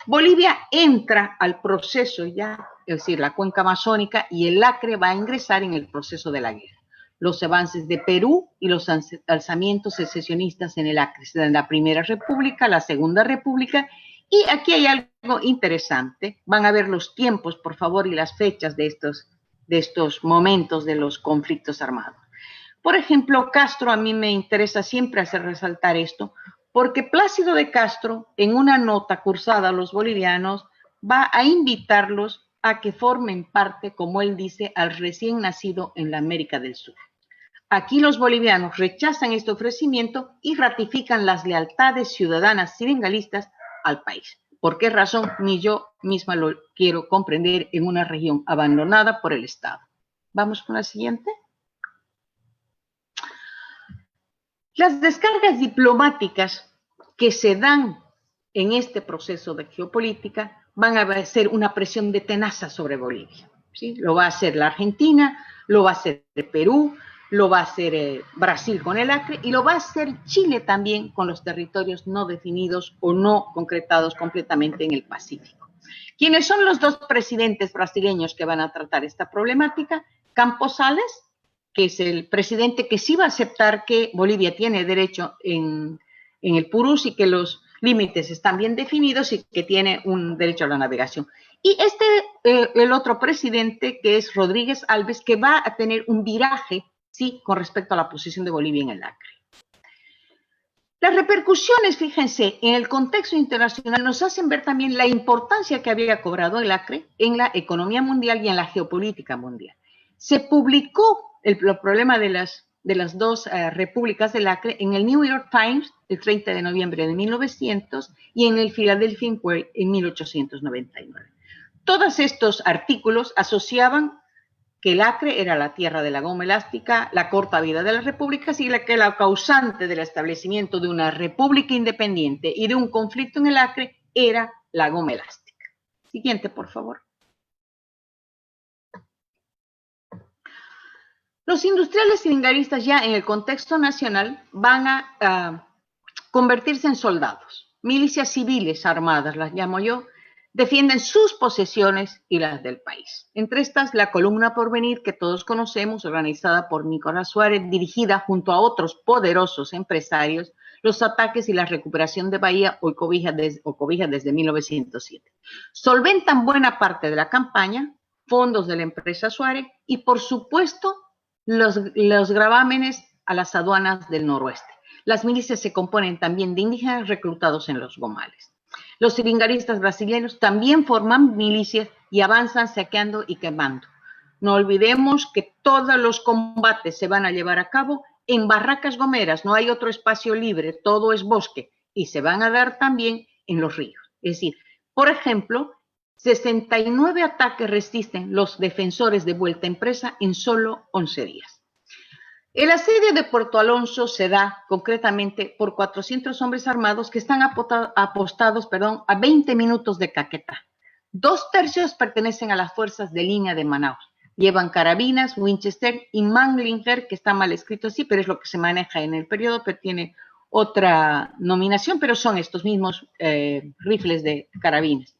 Bolivia entra al proceso ya, es decir, la cuenca amazónica, y el Acre va a ingresar en el proceso de la guerra. Los avances de Perú y los alzamientos secesionistas en el Acre, en la Primera República, la Segunda República, y aquí hay algo interesante. Van a ver los tiempos, por favor, y las fechas de estos momentos de los conflictos armados. Por ejemplo, Castro, a mí me interesa siempre hacer resaltar esto, porque Plácido de Castro, en una nota cursada a los bolivianos, va a invitarlos a que formen parte, como él dice, al recién nacido en la América del Sur. Aquí los bolivianos rechazan este ofrecimiento y ratifican las lealtades ciudadanas sirengalistas al país. ¿Por qué razón? Ni yo misma lo quiero comprender en una región abandonada por el Estado. Vamos con la siguiente. Las descargas diplomáticas que se dan en este proceso de geopolítica van a ser una presión de tenaza sobre Bolivia, ¿sí? Lo va a hacer la Argentina, lo va a hacer Perú, lo va a hacer Brasil con el Acre y lo va a hacer Chile también con los territorios no definidos o no concretados completamente en el Pacífico. ¿Quiénes son los dos presidentes brasileños que van a tratar esta problemática? Campos Sales, que es el presidente que sí va a aceptar que Bolivia tiene derecho en el Purús y que los límites están bien definidos y que tiene un derecho a la navegación. Y el otro presidente, que es Rodríguez Alves, que va a tener un viraje, sí, con respecto a la posición de Bolivia en el Acre. Las repercusiones, fíjense, en el contexto internacional nos hacen ver también la importancia que había cobrado el Acre en la economía mundial y en la geopolítica mundial. Se publicó el problema de las dos repúblicas del Acre en el New York Times el 30 de noviembre de 1900 y en el Philadelphia Inquirer en 1899. Todos estos artículos asociaban que el Acre era la tierra de la goma elástica, la corta vida de las repúblicas y que la causante del establecimiento de una república independiente y de un conflicto en el Acre era la goma elástica. Siguiente, por favor. Los industriales seringaristas ya en el contexto nacional van a convertirse en soldados, milicias civiles armadas, las llamo yo, defienden sus posesiones y las del país. Entre estas, la Columna Porvenir, que todos conocemos, organizada por Nicolás Suárez, dirigida junto a otros poderosos empresarios, los ataques y la recuperación de Bahía o Cobija desde 1907. Solventan buena parte de la campaña, fondos de la empresa Suárez y, por supuesto, los gravámenes a las aduanas del noroeste. Las milicias se componen también de indígenas reclutados en los gomales. Los seringaristas brasileños también forman milicias y avanzan saqueando y quemando. No olvidemos que todos los combates se van a llevar a cabo en barracas gomeras, no hay otro espacio libre, todo es bosque, y se van a dar también en los ríos. Es decir, por ejemplo, 69 ataques resisten los defensores de vuelta a empresa en solo 11 días. El asedio de Puerto Alonso se da concretamente por 400 hombres armados que están apostados a 20 minutos de Caquetá. 2/3 pertenecen a las fuerzas de línea de Manaus. Llevan carabinas, Winchester y Manlinger, que está mal escrito así, pero es lo que se maneja en el periodo, pero tiene otra nominación, pero son estos mismos rifles de carabinas.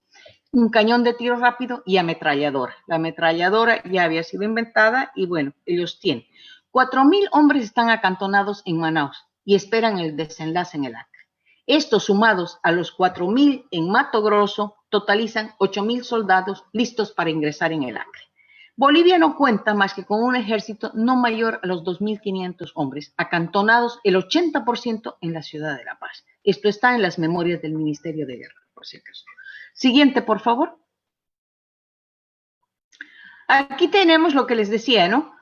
Un cañón de tiro rápido y ametralladora. La ametralladora ya había sido inventada y bueno, ellos tienen. 4.000 hombres están acantonados en Manaus y esperan el desenlace en el Acre. Estos, sumados a los 4.000 en Mato Grosso, totalizan 8.000 soldados listos para ingresar en el Acre. Bolivia no cuenta más que con un ejército no mayor a los 2.500 hombres, acantonados el 80% en la ciudad de La Paz. Esto está en las memorias del Ministerio de Guerra, por si acaso. Siguiente, por favor. Aquí tenemos lo que les decía, ¿no?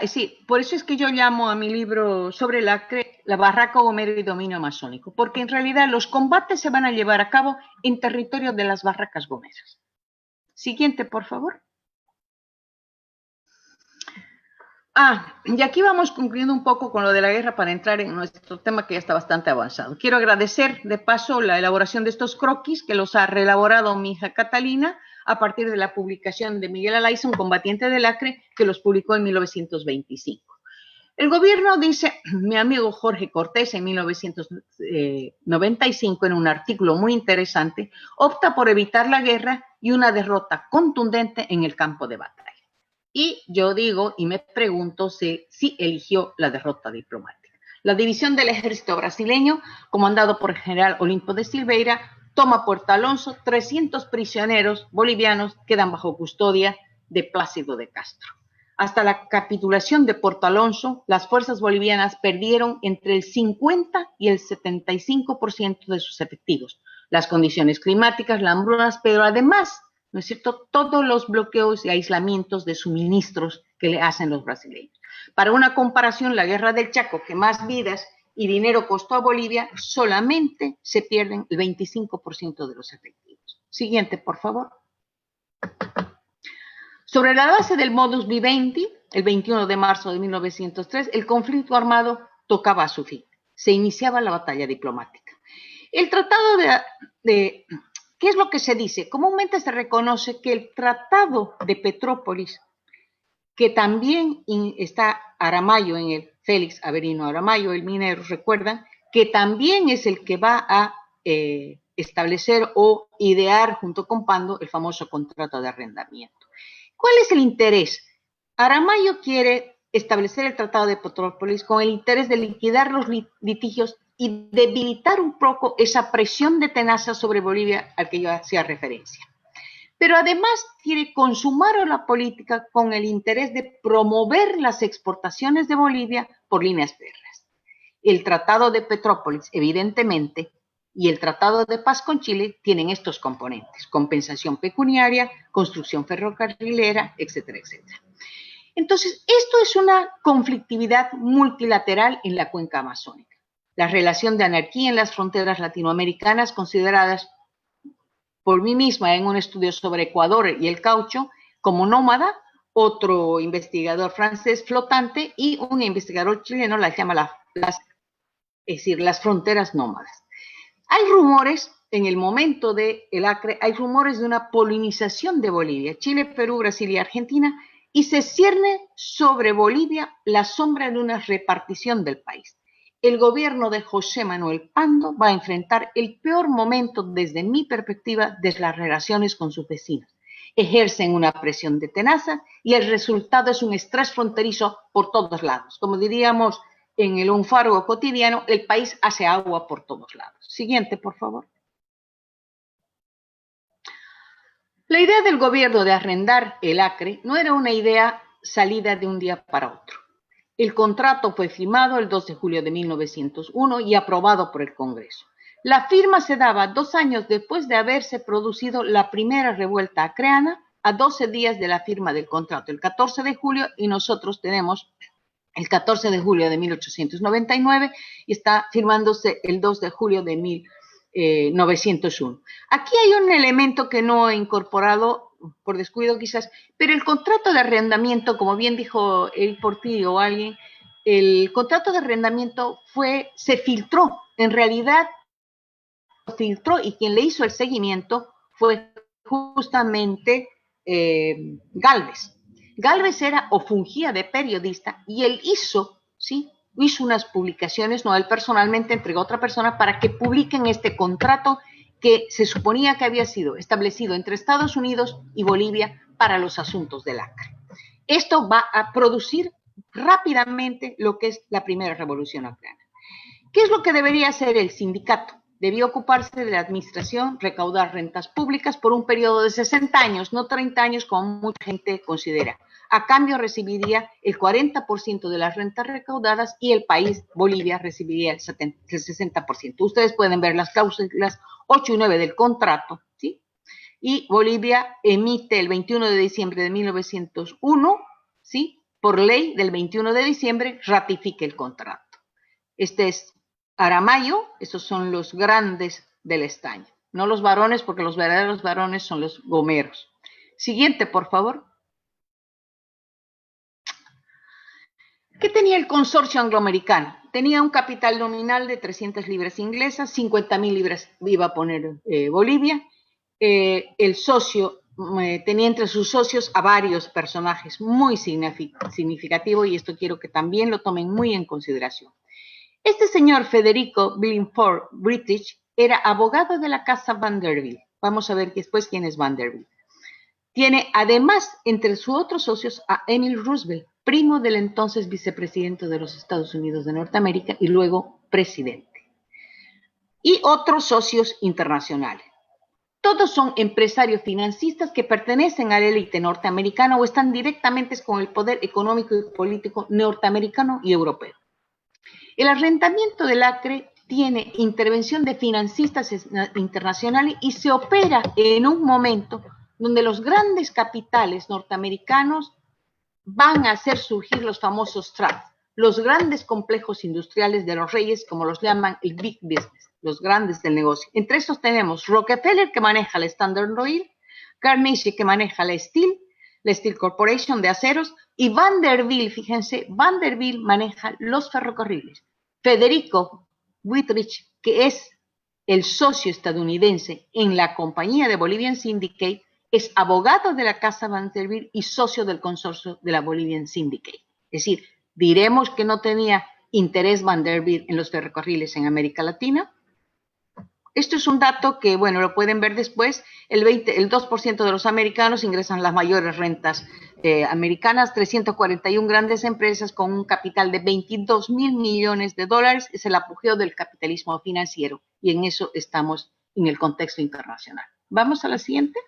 Sí, por eso es que yo llamo a mi libro sobre el Acre la Barraca Gomero y Dominio Amazónico, porque en realidad los combates se van a llevar a cabo en territorio de las barracas gomeras. Siguiente, por favor. Y aquí vamos concluyendo un poco con lo de la guerra para entrar en nuestro tema que ya está bastante avanzado. Quiero agradecer de paso la elaboración de estos croquis que los ha reelaborado mi hija Catalina a partir de la publicación de Miguel Alaiza, un combatiente del Acre, que los publicó en 1925. El gobierno, dice mi amigo Jorge Cortés en 1995 en un artículo muy interesante, opta por evitar la guerra y una derrota contundente en el campo de batalla. Y yo digo y me pregunto si eligió la derrota diplomática. La división del ejército brasileño, comandado por el general Olimpo de Silveira, toma Puerto Alonso. 300 prisioneros bolivianos quedan bajo custodia de Plácido de Castro. Hasta la capitulación de Puerto Alonso, las fuerzas bolivianas perdieron entre el 50 y el 75% de sus efectivos. Las condiciones climáticas, las hambrunas, pero además, ¿no es cierto?, todos los bloqueos y aislamientos de suministros que le hacen los brasileños. Para una comparación, la guerra del Chaco, que más vidas y dinero costó a Bolivia, solamente se pierden el 25% de los efectivos. Siguiente, por favor. Sobre la base del modus vivendi, el 21 de marzo de 1903, el conflicto armado tocaba a su fin. Se iniciaba la batalla diplomática. El tratado ¿qué es lo que se dice? Comúnmente se reconoce que el tratado de Petrópolis, que también está Aramayo en el Félix Averino Aramayo, el minero, recuerdan, que también es el que va a establecer o idear junto con Pando el famoso contrato de arrendamiento. ¿Cuál es el interés? Aramayo quiere establecer el Tratado de Petrópolis con el interés de liquidar los litigios y debilitar un poco esa presión de tenaza sobre Bolivia al que yo hacía referencia. Pero además quiere consumar la política con el interés de promover las exportaciones de Bolivia por líneas férreas. El Tratado de Petrópolis, evidentemente, y el Tratado de Paz con Chile tienen estos componentes: compensación pecuniaria, construcción ferrocarrilera, etcétera, etcétera. Entonces, esto es una conflictividad multilateral en la cuenca amazónica. La relación de anarquía en las fronteras latinoamericanas, consideradas por mí misma en un estudio sobre Ecuador y el caucho como nómada, otro investigador francés flotante y un investigador chileno las llama las fronteras nómadas. Hay rumores, en el momento del Acre, hay rumores de una polinización de Bolivia, Chile, Perú, Brasil y Argentina, y se cierne sobre Bolivia la sombra de una repartición del país. El gobierno de José Manuel Pando va a enfrentar el peor momento desde mi perspectiva de las relaciones con sus vecinos. Ejercen una presión de tenaza y el resultado es un estrés fronterizo por todos lados. Como diríamos en el unfargo cotidiano, el país hace agua por todos lados. Siguiente, por favor. La idea del gobierno de arrendar el Acre no era una idea salida de un día para otro. El contrato fue firmado el 2 de julio de 1901 y aprobado por el Congreso. La firma se daba 2 años después de haberse producido la primera revuelta acreana, a 12 días de la firma del contrato, el 14 de julio, y nosotros tenemos el 14 de julio de 1899 y está firmándose el 2 de julio de 901. Aquí hay un elemento que no he incorporado, por descuido quizás, pero el contrato de arrendamiento, como bien dijo Eric Portillo o alguien, el contrato de arrendamiento se filtró, en realidad filtró, y quien le hizo el seguimiento fue justamente Gálvez. Gálvez era o fungía de periodista y él hizo unas publicaciones, no, él personalmente entregó a otra persona para que publiquen este contrato que se suponía que había sido establecido entre Estados Unidos y Bolivia para los asuntos del Acre. Esto va a producir rápidamente lo que es la primera revolución acreana. ¿Qué es lo que debería hacer el sindicato? Debía ocuparse de la administración, recaudar rentas públicas por un periodo de 60 años, no 30 años como mucha gente considera. A cambio recibiría el 40% de las rentas recaudadas y el país, Bolivia, recibiría el 60%. Ustedes pueden ver las cláusulas 8 y 9 del contrato, ¿sí? Y Bolivia emite el 21 de diciembre de 1901, ¿sí? Por ley del 21 de diciembre ratifica el contrato. Este es Aramayo, esos son los grandes del estaño. No los varones, porque los verdaderos varones son los gomeros. Siguiente, por favor. ¿Qué tenía el consorcio angloamericano? Tenía un capital nominal de 300 libras inglesas, 50.000 libras iba a poner Bolivia. El socio tenía entre sus socios a varios personajes muy significativos, y esto quiero que también lo tomen muy en consideración. Este señor Federico Billingford British era abogado de la casa Vanderbilt. Vamos a ver después quién es Vanderbilt. Tiene además entre sus otros socios a Emil Roosevelt, primo del entonces vicepresidente de los Estados Unidos de Norteamérica y luego presidente. Y otros socios internacionales. Todos son empresarios financistas que pertenecen a la élite norteamericana o están directamente con el poder económico y político norteamericano y europeo. El arrendamiento del Acre tiene intervención de financistas internacionales y se opera en un momento donde los grandes capitales norteamericanos van a hacer surgir los famosos trusts, los grandes complejos industriales de los reyes, como los llaman el big business, los grandes del negocio. Entre estos tenemos Rockefeller, que maneja la Standard Oil, Carnegie, que maneja la Steel Corporation de aceros, y Vanderbilt, fíjense, Vanderbilt maneja los ferrocarriles. Federico Whitrich, que es el socio estadounidense en la compañía de Bolivian Syndicate, es abogado de la casa Vanderbilt y socio del consorcio de la Bolivian Syndicate. Es decir, diremos que no tenía interés Vanderbilt en los ferrocarriles en América Latina. Esto es un dato que, bueno, lo pueden ver después. El 2% de los americanos ingresan las mayores rentas americanas, 341 grandes empresas con un capital de 22.000 millones de dólares. Es el apogeo del capitalismo financiero y en eso estamos en el contexto internacional. Vamos a la siguiente.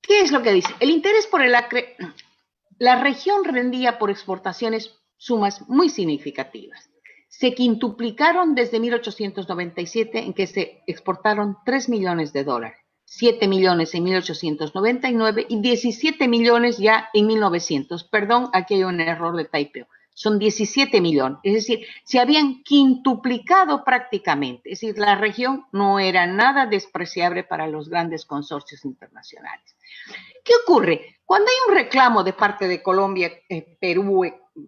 ¿Qué es lo que dice? El interés por el Acre, la región rendía por exportaciones sumas muy significativas. Se quintuplicaron desde 1897, en que se exportaron 3 millones de dólares, 7 millones en 1899 y 17 millones ya en 1900. Perdón, aquí hay un error de typeo. Son 17 millones, es decir, se habían quintuplicado prácticamente. Es decir, la región no era nada despreciable para los grandes consorcios internacionales. ¿Qué ocurre? Cuando hay un reclamo de parte de Colombia, Perú,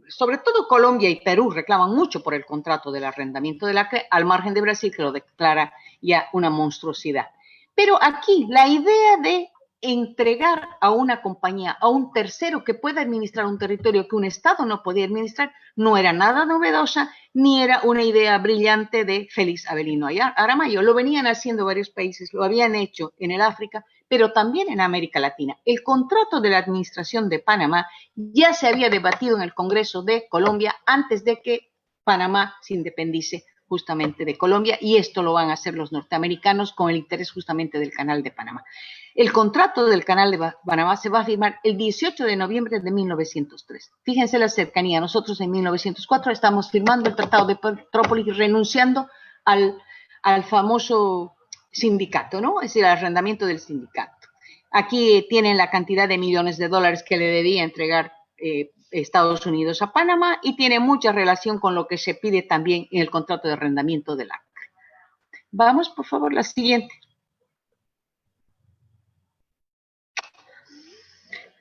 sobre todo Colombia y Perú reclaman mucho por el contrato del arrendamiento del Acre, al margen de Brasil, que lo declara ya una monstruosidad. Pero aquí la idea de entregar a una compañía, a un tercero que pueda administrar un territorio que un Estado no podía administrar, no era nada novedosa, ni era una idea brillante de Félix Avelino Aramayo. Lo venían haciendo varios países, lo habían hecho en el África, pero también en América Latina. El contrato de la administración de Panamá ya se había debatido en el Congreso de Colombia antes de que Panamá se independice justamente de Colombia, y esto lo van a hacer los norteamericanos con el interés justamente del Canal de Panamá. El contrato del Canal de Panamá se va a firmar el 18 de noviembre de 1903. Fíjense la cercanía. Nosotros en 1904 estamos firmando el Tratado de Petrópolis y renunciando al famoso sindicato, ¿no? Es decir, al arrendamiento del sindicato. Aquí tienen la cantidad de millones de dólares que le debía entregar Estados Unidos a Panamá y tiene mucha relación con lo que se pide también en el contrato de arrendamiento del Acre. Vamos, por favor, la siguiente.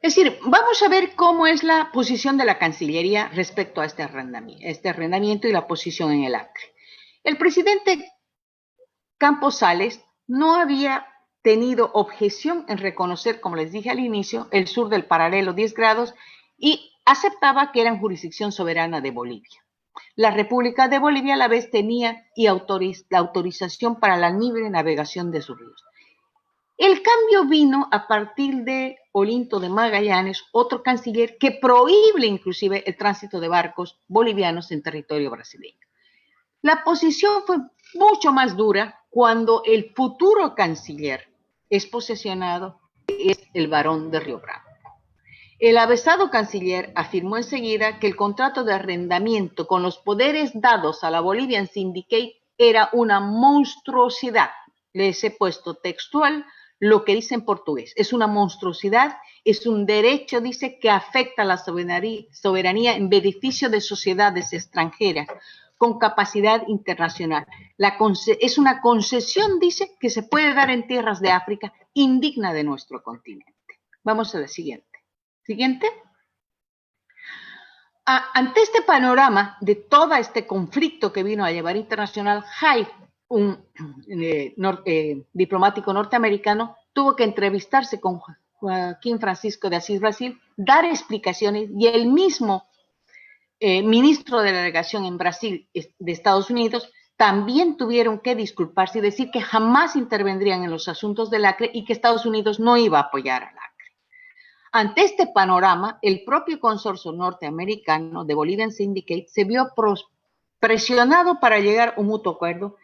Es decir, vamos a ver cómo es la posición de la Cancillería respecto a este arrendamiento y la posición en el Acre. El presidente Campos Sales no había tenido objeción en reconocer, como les dije al inicio, el sur del paralelo 10 grados y aceptaba que era jurisdicción soberana de Bolivia. La República de Bolivia a la vez tenía la autorización para la libre navegación de sus ríos. El cambio vino a partir de Olinto de Magallanes, otro canciller que prohíbe inclusive el tránsito de barcos bolivianos en territorio brasileño. La posición fue mucho más dura cuando el futuro canciller es posesionado, es el Barón de Río Branco. El avesado canciller afirmó enseguida que el contrato de arrendamiento con los poderes dados a la Bolivian Syndicate era una monstruosidad. Les he puesto textual lo que dice en portugués. Es una monstruosidad, es un derecho, dice, que afecta a la soberanía en beneficio de sociedades extranjeras con capacidad internacional. Es una concesión, dice, que se puede dar en tierras de África, indigna de nuestro continente. Vamos a la siguiente. Siguiente. Ante este panorama de todo este conflicto que vino a llevar internacional, Hay, un diplomático norteamericano, tuvo que entrevistarse con Joaquín Francisco de Asís Brasil, dar explicaciones y el mismo ministro de la delegación en Brasil de Estados Unidos también tuvieron que disculparse y decir que jamás intervendrían en los asuntos del Acre y que Estados Unidos no iba a apoyar al Acre. Ante este panorama, el propio consorcio norteamericano de Bolivian Syndicate se vio presionado para llegar a un mutuo acuerdo,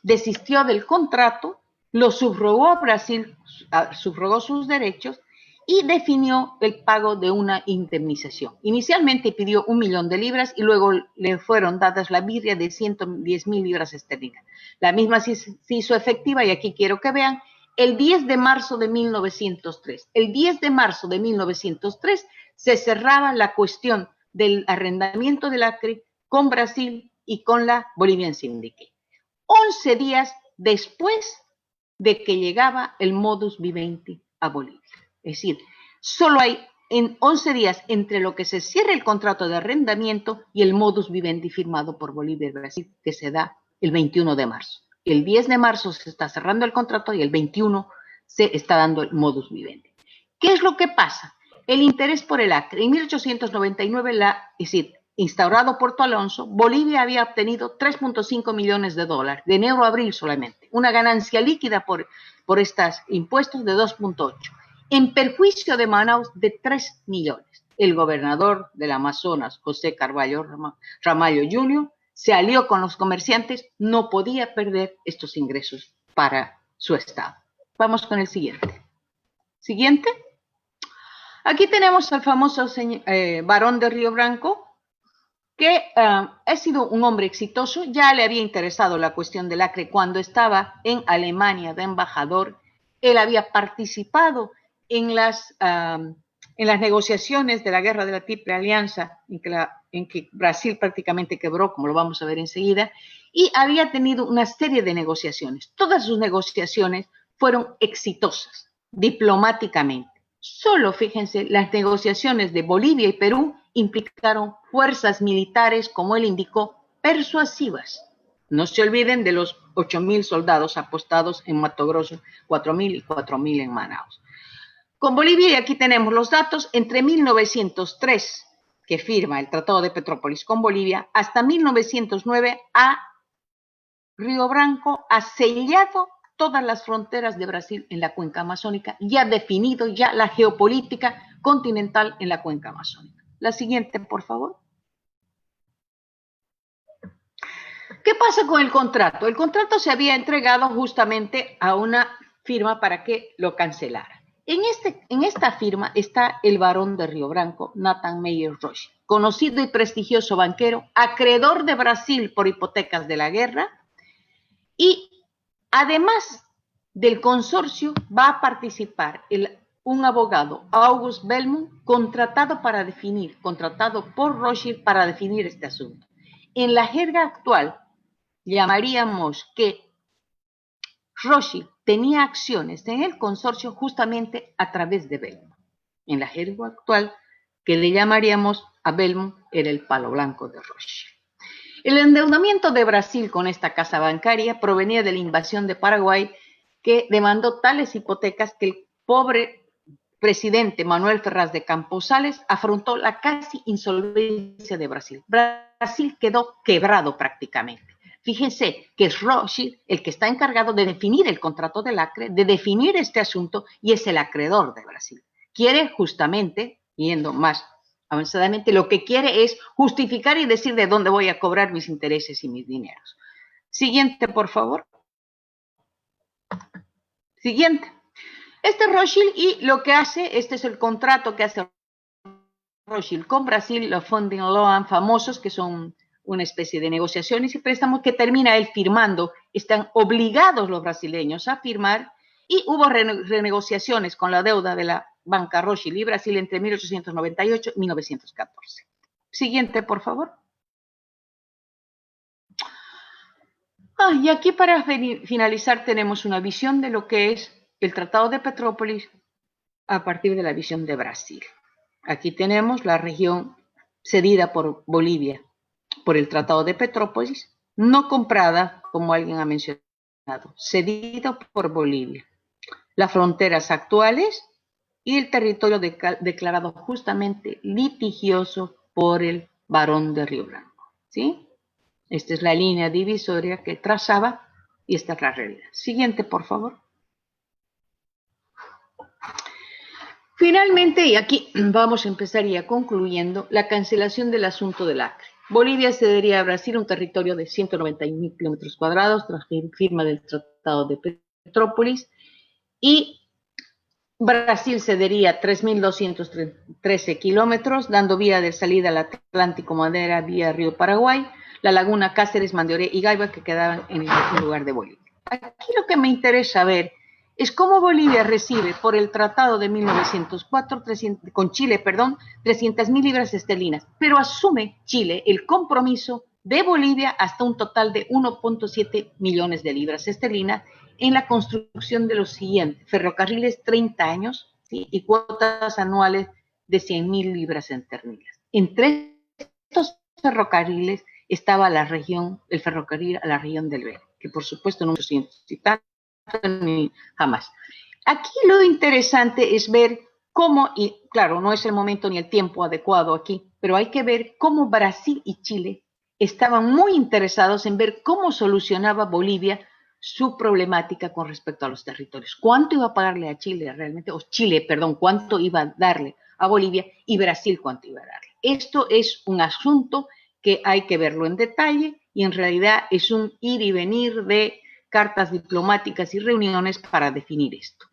desistió del contrato, lo subrogó a Brasil, subrogó sus derechos y definió el pago de una indemnización. Inicialmente pidió 1 millón de libras y luego le fueron dadas la birria de 110,000 libras esterlinas. La misma se hizo efectiva y aquí quiero que vean, el 10 de marzo de 1903. El 10 de marzo de 1903 se cerraba la cuestión del arrendamiento del Acre con Brasil y con la Bolivian Syndicate. 11 días después de que llegaba el modus vivendi a Bolivia. Es decir, solo hay en 11 días entre lo que se cierra el contrato de arrendamiento y el modus vivendi firmado por Bolivia y Brasil, que se da el 21 de marzo. El 10 de marzo se está cerrando el contrato y el 21 se está dando el modus vivendi. ¿Qué es lo que pasa? El interés por el Acre. En 1899, es decir, instaurado Puerto Alonso, Bolivia había obtenido 3.5 millones de dólares, de enero a abril solamente, una ganancia líquida por estos impuestos de 2.8, en perjuicio de Manaus de 3 millones. El gobernador del Amazonas, José Carvalho Ramalho Jr., se alió con los comerciantes, no podía perder estos ingresos para su estado. Vamos con el siguiente. Siguiente. Aquí tenemos al famoso Barón de Río Branco, que ha sido un hombre exitoso. Ya le había interesado la cuestión del Acre cuando estaba en Alemania de embajador. Él había participado en las negociaciones de la Guerra de la Triple Alianza, en que Brasil prácticamente quebró, como lo vamos a ver enseguida, y había tenido una serie de negociaciones. Todas sus negociaciones fueron exitosas diplomáticamente. Solo, fíjense, las negociaciones de Bolivia y Perú implicaron fuerzas militares, como él indicó, persuasivas. No se olviden de los 8,000 soldados apostados en Mato Grosso, 4,000 y 4,000 en Manaus. Con Bolivia, y aquí tenemos los datos, entre 1903, que firma el Tratado de Petrópolis con Bolivia, hasta 1909, Río Branco ha sellado todas las fronteras de Brasil en la cuenca amazónica y ha definido ya la geopolítica continental en la cuenca amazónica. La siguiente, por favor. ¿Qué pasa con el contrato? El contrato se había entregado justamente a una firma para que lo cancelara. En esta firma está el Barón de Río Branco, Nathan Meyer Roche, conocido y prestigioso banquero, acreedor de Brasil por hipotecas de la guerra, y además del consorcio va a participar el un abogado, August Belmont, contratado por Rothschild para definir este asunto. En la jerga actual, llamaríamos que Rothschild tenía acciones en el consorcio justamente a través de Belmont. En la jerga actual, que le llamaríamos a Belmont, era el palo blanco de Rothschild. El endeudamiento de Brasil con esta casa bancaria provenía de la invasión de Paraguay, que demandó tales hipotecas que el pobre presidente Manuel Ferraz de Campos Sales afrontó la casi insolvencia de Brasil. Brasil quedó quebrado prácticamente. Fíjense que es Rothschild el que está encargado de definir el contrato del Acre, de definir este asunto, y es el acreedor de Brasil. Quiere justamente, yendo más avanzadamente, lo que quiere es justificar y decir de dónde voy a cobrar mis intereses y mis dineros. Siguiente, por favor. Siguiente. Este es Rothschild, y lo que hace, este es el contrato que hace Rothschild con Brasil, los Funding Loan famosos, que son una especie de negociaciones y préstamos que termina él firmando. Están obligados los brasileños a firmar, y hubo renegociaciones con la deuda de la banca Rothschild y Brasil entre 1898 y 1914. Siguiente, por favor. Y aquí para finalizar tenemos una visión de lo que es el Tratado de Petrópolis a partir de la visión de Brasil. Aquí tenemos la región cedida por Bolivia por el Tratado de Petrópolis, no comprada, como alguien ha mencionado, cedida por Bolivia. Las fronteras actuales y el territorio declarado justamente litigioso por el Barón de Río Blanco. ¿Sí? Esta es la línea divisoria que trazaba, y esta es la realidad. Siguiente, por favor. Finalmente, y aquí vamos a empezar ya concluyendo, la cancelación del asunto del Acre. Bolivia cedería a Brasil un territorio de 190.000 kilómetros cuadrados tras firma del Tratado de Petrópolis, y Brasil cedería 3.213 kilómetros, dando vía de salida al Atlántico Madera vía Río Paraguay, la laguna Cáceres, Mandioré y Gaiba, que quedaban en el lugar de Bolivia. Aquí lo que me interesa ver es cómo Bolivia recibe por el Tratado de 1904, con Chile, 300.000 libras esterlinas, pero asume Chile el compromiso de Bolivia hasta un total de 1.7 millones de libras esterlinas en la construcción de los siguientes: ferrocarriles 30 años, ¿sí?, y cuotas anuales de 100.000 libras esterlinas. Entre estos ferrocarriles estaba la región, el ferrocarril a la región del Beni, que por supuesto no se tanto ni jamás. Aquí lo interesante es ver cómo, y claro, no es el momento ni el tiempo adecuado aquí, pero hay que ver cómo Brasil y Chile estaban muy interesados en ver cómo solucionaba Bolivia su problemática con respecto a los territorios. ¿Cuánto iba a pagarle a Chile realmente? O Chile, perdón, ¿cuánto iba a darle a Bolivia? Y Brasil, ¿cuánto iba a darle? Esto es un asunto que hay que verlo en detalle, y en realidad es un ir y venir de cartas diplomáticas y reuniones para definir esto.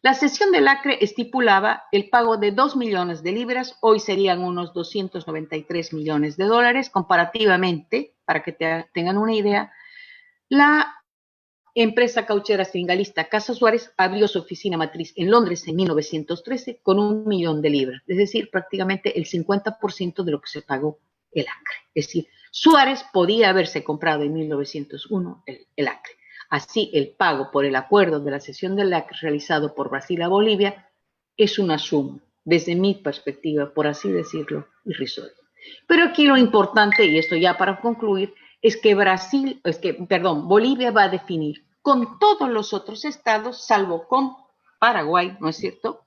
La cesión del Acre estipulaba el pago de 2 millones de libras, hoy serían unos 293 millones de dólares. Comparativamente, para que tengan una idea, la empresa cauchera senegalista Casa Suárez abrió su oficina matriz en Londres en 1913 con 1 millón de libras, es decir, prácticamente el 50% de lo que se pagó el Acre. Es decir, Suárez podía haberse comprado en 1901 el Acre. Así, el pago por el acuerdo de la cesión del Acre realizado por Brasil a Bolivia es una suma, desde mi perspectiva, por así decirlo, irrisoria. Pero aquí lo importante, y esto ya para concluir, es que Bolivia va a definir con todos los otros estados, salvo con Paraguay, ¿no es cierto?,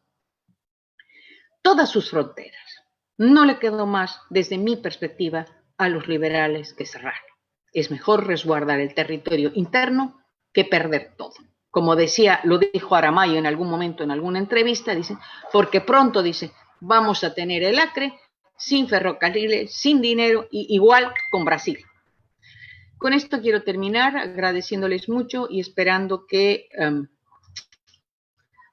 todas sus fronteras. No le quedó más, desde mi perspectiva, a los liberales que cerrar. Es mejor resguardar el territorio interno que perder todo. Como decía, lo dijo Aramayo en algún momento en alguna entrevista, dice, porque pronto, dice, vamos a tener el Acre sin ferrocarriles, sin dinero, y igual con Brasil. Con esto quiero terminar agradeciéndoles mucho y esperando que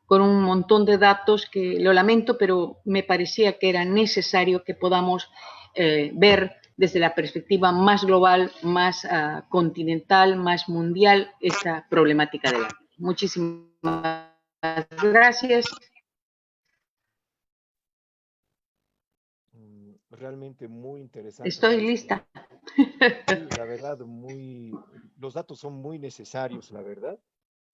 con un montón de datos que lo lamento, pero me parecía que era necesario que podamos ver desde la perspectiva más global, más continental, más mundial, esta problemática de la vida. Muchísimas gracias. realmente muy interesante. Estoy lista. Sí, la verdad, los datos son muy necesarios, la verdad.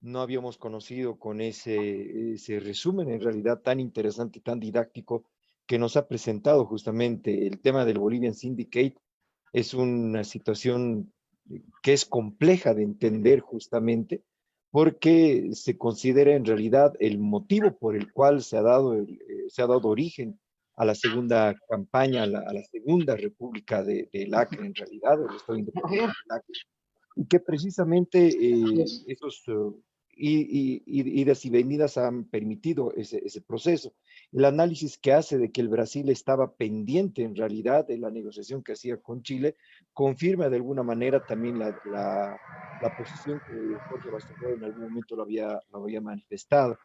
No habíamos conocido con ese resumen en realidad tan interesante y tan didáctico que nos ha presentado justamente el tema del Bolivian Syndicate. Es una situación que es compleja de entender justamente porque se considera en realidad el motivo por el cual se ha dado origen a la segunda campaña, a la segunda república del Acre, en realidad, el Estado Independiente del Acre, y que precisamente esos idas y venidas han permitido ese proceso. El análisis que hace de que el Brasil estaba pendiente en realidad de la negociación que hacía con Chile, confirma de alguna manera también la posición que Jorge Basterrero en algún momento lo había manifestado.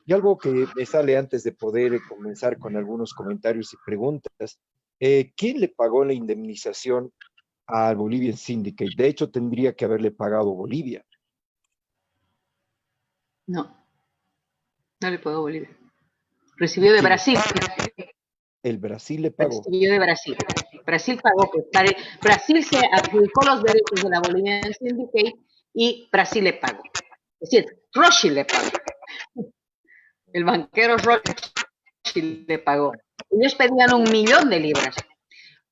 Y algo que me sale antes de poder comenzar con algunos comentarios y preguntas, ¿quién le pagó la indemnización al Bolivian Syndicate? De hecho, tendría que haberle pagado Bolivia. No, no le pagó Bolivia. Recibió de Brasil. El Brasil le pagó. Recibió de Brasil. Brasil pagó. Brasil se adjudicó los derechos de la Bolivian Syndicate y Brasil le pagó. Es decir, Rothschild le pagó. El banquero Rothschild le pagó. Ellos pedían 1.000.000 de libras.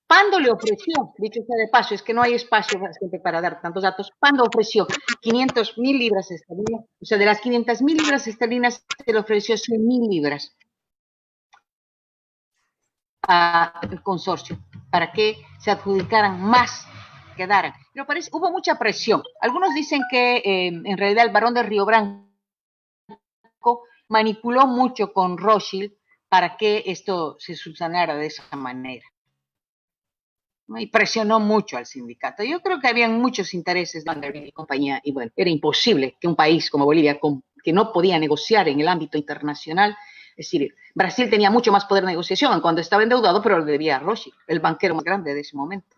Pando le ofreció, dicho sea de paso, es que no hay espacio siempre para dar tantos datos, Pando ofreció 500.000 libras esterlinas, o sea, de las 500.000 libras esterlinas se le ofreció 100.000 libras al consorcio para que se adjudicaran más, quedaran. Pero hubo mucha presión. Algunos dicen que en realidad el barón de Río Branco manipuló mucho con Rothschild para que esto se subsanara de esa manera. Y presionó mucho al sindicato. Yo creo que habían muchos intereses de Vanderbilt y compañía, y bueno, era imposible que un país como Bolivia, que no podía negociar en el ámbito internacional, es decir, Brasil tenía mucho más poder de negociación cuando estaba endeudado, pero lo debía a Rothschild, el banquero más grande de ese momento.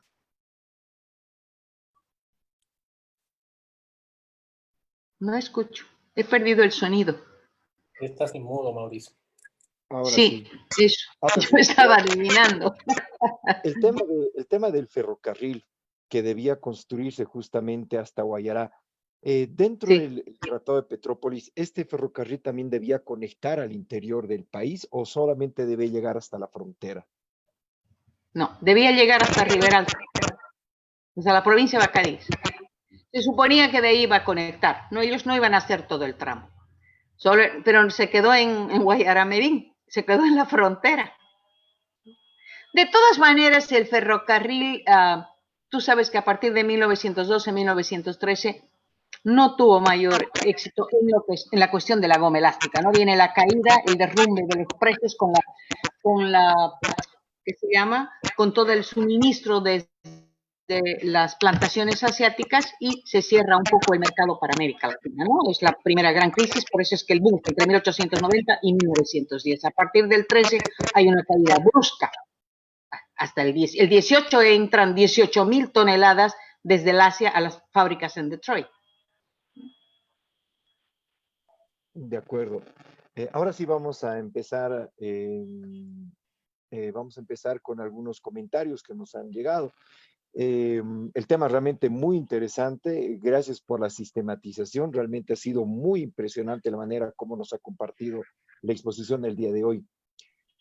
No escucho, he perdido el sonido. Estás en mudo, Mauricio. Ahora sí. Eso. Ahora yo estaba adivinando. El tema del ferrocarril que debía construirse justamente hasta Guayará, dentro del Tratado de Petrópolis, ¿este ferrocarril también debía conectar al interior del país o solamente debe llegar hasta la frontera? No, debía llegar hasta Rivera Alta, o sea, la provincia de Bacariz. Se suponía que de ahí iba a conectar, no, ellos no iban a hacer todo el tramo, pero se quedó en Guayaramerín, se quedó en la frontera. De todas maneras, el ferrocarril, tú sabes que a partir de 1912, 1913, no tuvo mayor éxito en la cuestión de la goma elástica, ¿no? Viene la caída, el derrumbe de los precios ¿qué se llama? Con todo el suministro de las plantaciones asiáticas y se cierra un poco el mercado para América Latina, ¿no? Es la primera gran crisis, por eso es que el boom entre 1890 y 1910. A partir del 13 hay una caída brusca. Hasta el 18 entran 18.000 toneladas desde el Asia a las fábricas en Detroit. De acuerdo. Ahora sí vamos a empezar con algunos comentarios que nos han llegado. El tema realmente muy interesante. Gracias por la sistematización. Realmente ha sido muy impresionante la manera como nos ha compartido la exposición del día de hoy.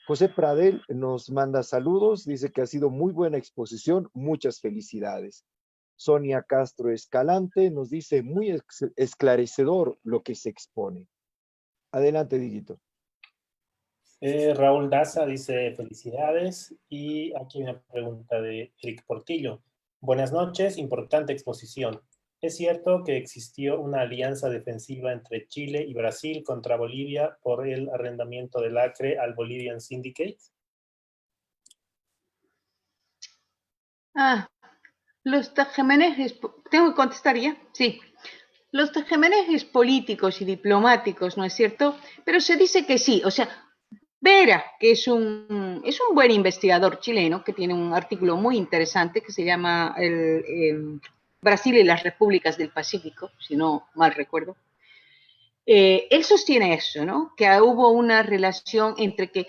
José Pradel nos manda saludos, dice que ha sido muy buena exposición, muchas felicidades. Sonia Castro Escalante nos dice muy esclarecedor lo que se expone. Adelante, Diguito. Raúl Daza dice felicidades, y aquí hay una pregunta de Eric Portillo. Buenas noches, importante exposición. ¿Es cierto que existió una alianza defensiva entre Chile y Brasil contra Bolivia por el arrendamiento del Acre al Bolivian Syndicate? Los tejemanejes, ¿tengo que contestar ya? Sí. Los tejemanejes políticos y diplomáticos, ¿no es cierto? Pero se dice que sí, o sea, Vera, que es un buen investigador chileno, que tiene un artículo muy interesante que se llama Brasil y las Repúblicas del Pacífico, si no mal recuerdo. Él sostiene eso, ¿no? Que hubo una relación entre que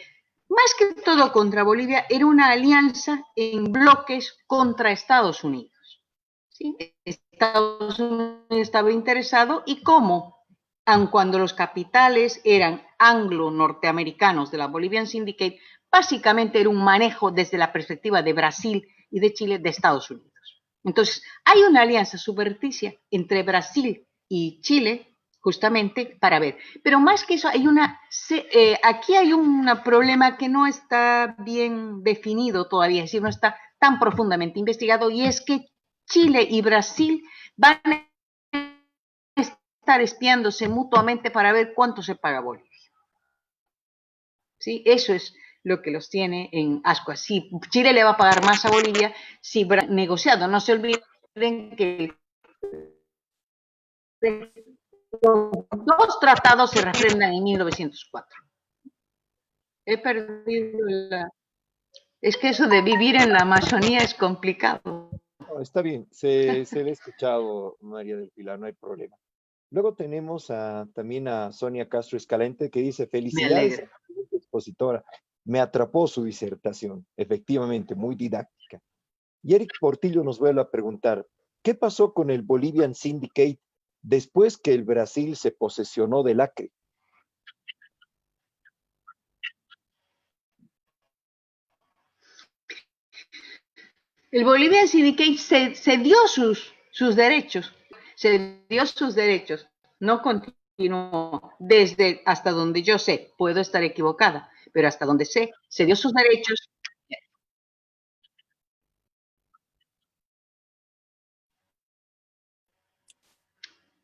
más que todo contra Bolivia, era una alianza en bloques contra Estados Unidos. ¿Sí? Estados Unidos estaba interesado y cómo, aun cuando los capitales eran anglo-norteamericanos de la Bolivian Syndicate, básicamente era un manejo desde la perspectiva de Brasil y de Chile de Estados Unidos. Entonces, hay una alianza subrepticia entre Brasil y Chile justamente para ver. Pero más que eso, aquí hay un problema que no está bien definido todavía, es decir, no está tan profundamente investigado, y es que Chile y Brasil van a estar espiándose mutuamente para ver cuánto se paga Bolivia. ¿Sí? Eso es lo que los tiene en ascuas. Si Chile le va a pagar más a Bolivia, si negociado, no se olviden que los dos tratados se refrendan en 1904. He perdido la... Es que eso de vivir en la Amazonía es complicado. No, está bien, se le ha escuchado, María del Pilar, no hay problema. Luego tenemos también a Sonia Castro Escalente, que dice: felicidades, expositora. Me atrapó su disertación, efectivamente, muy didáctica. Y Eric Portillo nos vuelve a preguntar: ¿qué pasó con el Bolivian Syndicate después que el Brasil se posesionó del Acre? El Bolivian Syndicate se dio sus derechos, no continuó desde hasta donde yo sé, puedo estar equivocada, pero hasta donde sé, se dio sus derechos.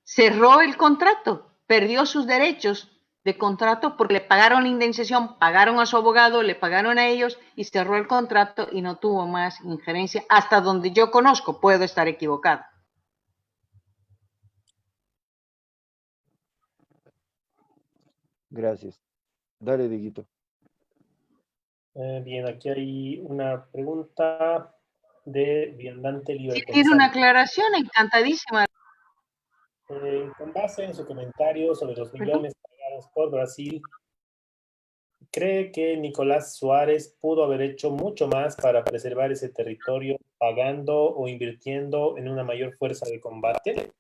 Cerró el contrato, perdió sus derechos de contrato porque le pagaron la indemnización, pagaron a su abogado, le pagaron a ellos y cerró el contrato y no tuvo más injerencia hasta donde yo conozco, puedo estar equivocada. Gracias. Dale, Dieguito. Bien, aquí hay una pregunta de Viandante Libre Si tiene una aclaración, encantadísima. Con base en su comentario sobre los millones pagados por Brasil, ¿cree que Nicolás Suárez pudo haber hecho mucho más para preservar ese territorio pagando o invirtiendo en una mayor fuerza de combate?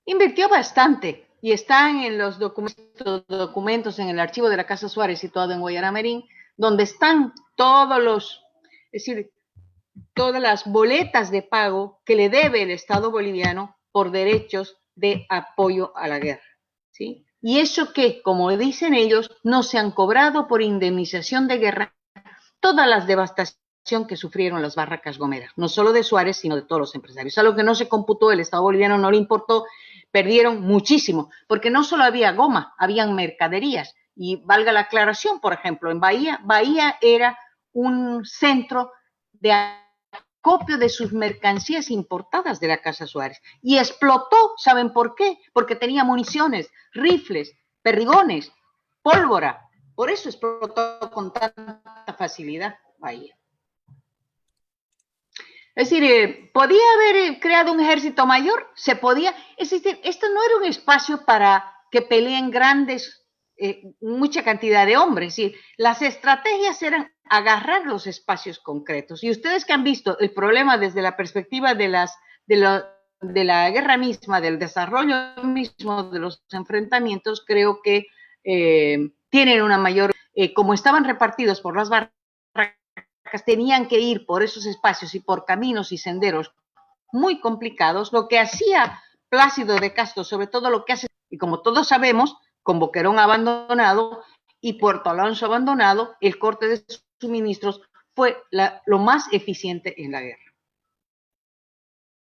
Invirtió bastante y están en los documentos en el archivo de la Casa Suárez situado en Guayaramerín, donde están es decir, todas las boletas de pago que le debe el Estado boliviano por derechos de apoyo a la guerra, ¿sí? Y eso que, como dicen ellos, no se han cobrado por indemnización de guerra todas las devastaciones que sufrieron las barracas gomeras, no solo de Suárez, sino de todos los empresarios. Algo que no se computó, el Estado boliviano no le importó, perdieron muchísimo, porque no solo había goma, habían mercaderías. Y valga la aclaración, por ejemplo, en Bahía era un centro de acopio de sus mercancías importadas de la Casa Suárez. Y explotó, ¿saben por qué? Porque tenía municiones, rifles, perdigones, pólvora. Por eso explotó con tanta facilidad Bahía. Es decir, ¿podía haber creado un ejército mayor? Se podía. Es decir, esto no era un espacio para que peleen mucha cantidad de hombres. Es decir, las estrategias eran agarrar los espacios concretos. Y ustedes que han visto el problema desde la perspectiva de la guerra misma, del desarrollo mismo de los enfrentamientos, creo que tienen una mayor, como estaban repartidos por las barracas, tenían que ir por esos espacios y por caminos y senderos muy complicados, lo que hacía Plácido de Castro, sobre todo lo que hace, y como todos sabemos, con Boquerón abandonado y Puerto Alonso abandonado, el corte de suministros fue lo más eficiente en la guerra.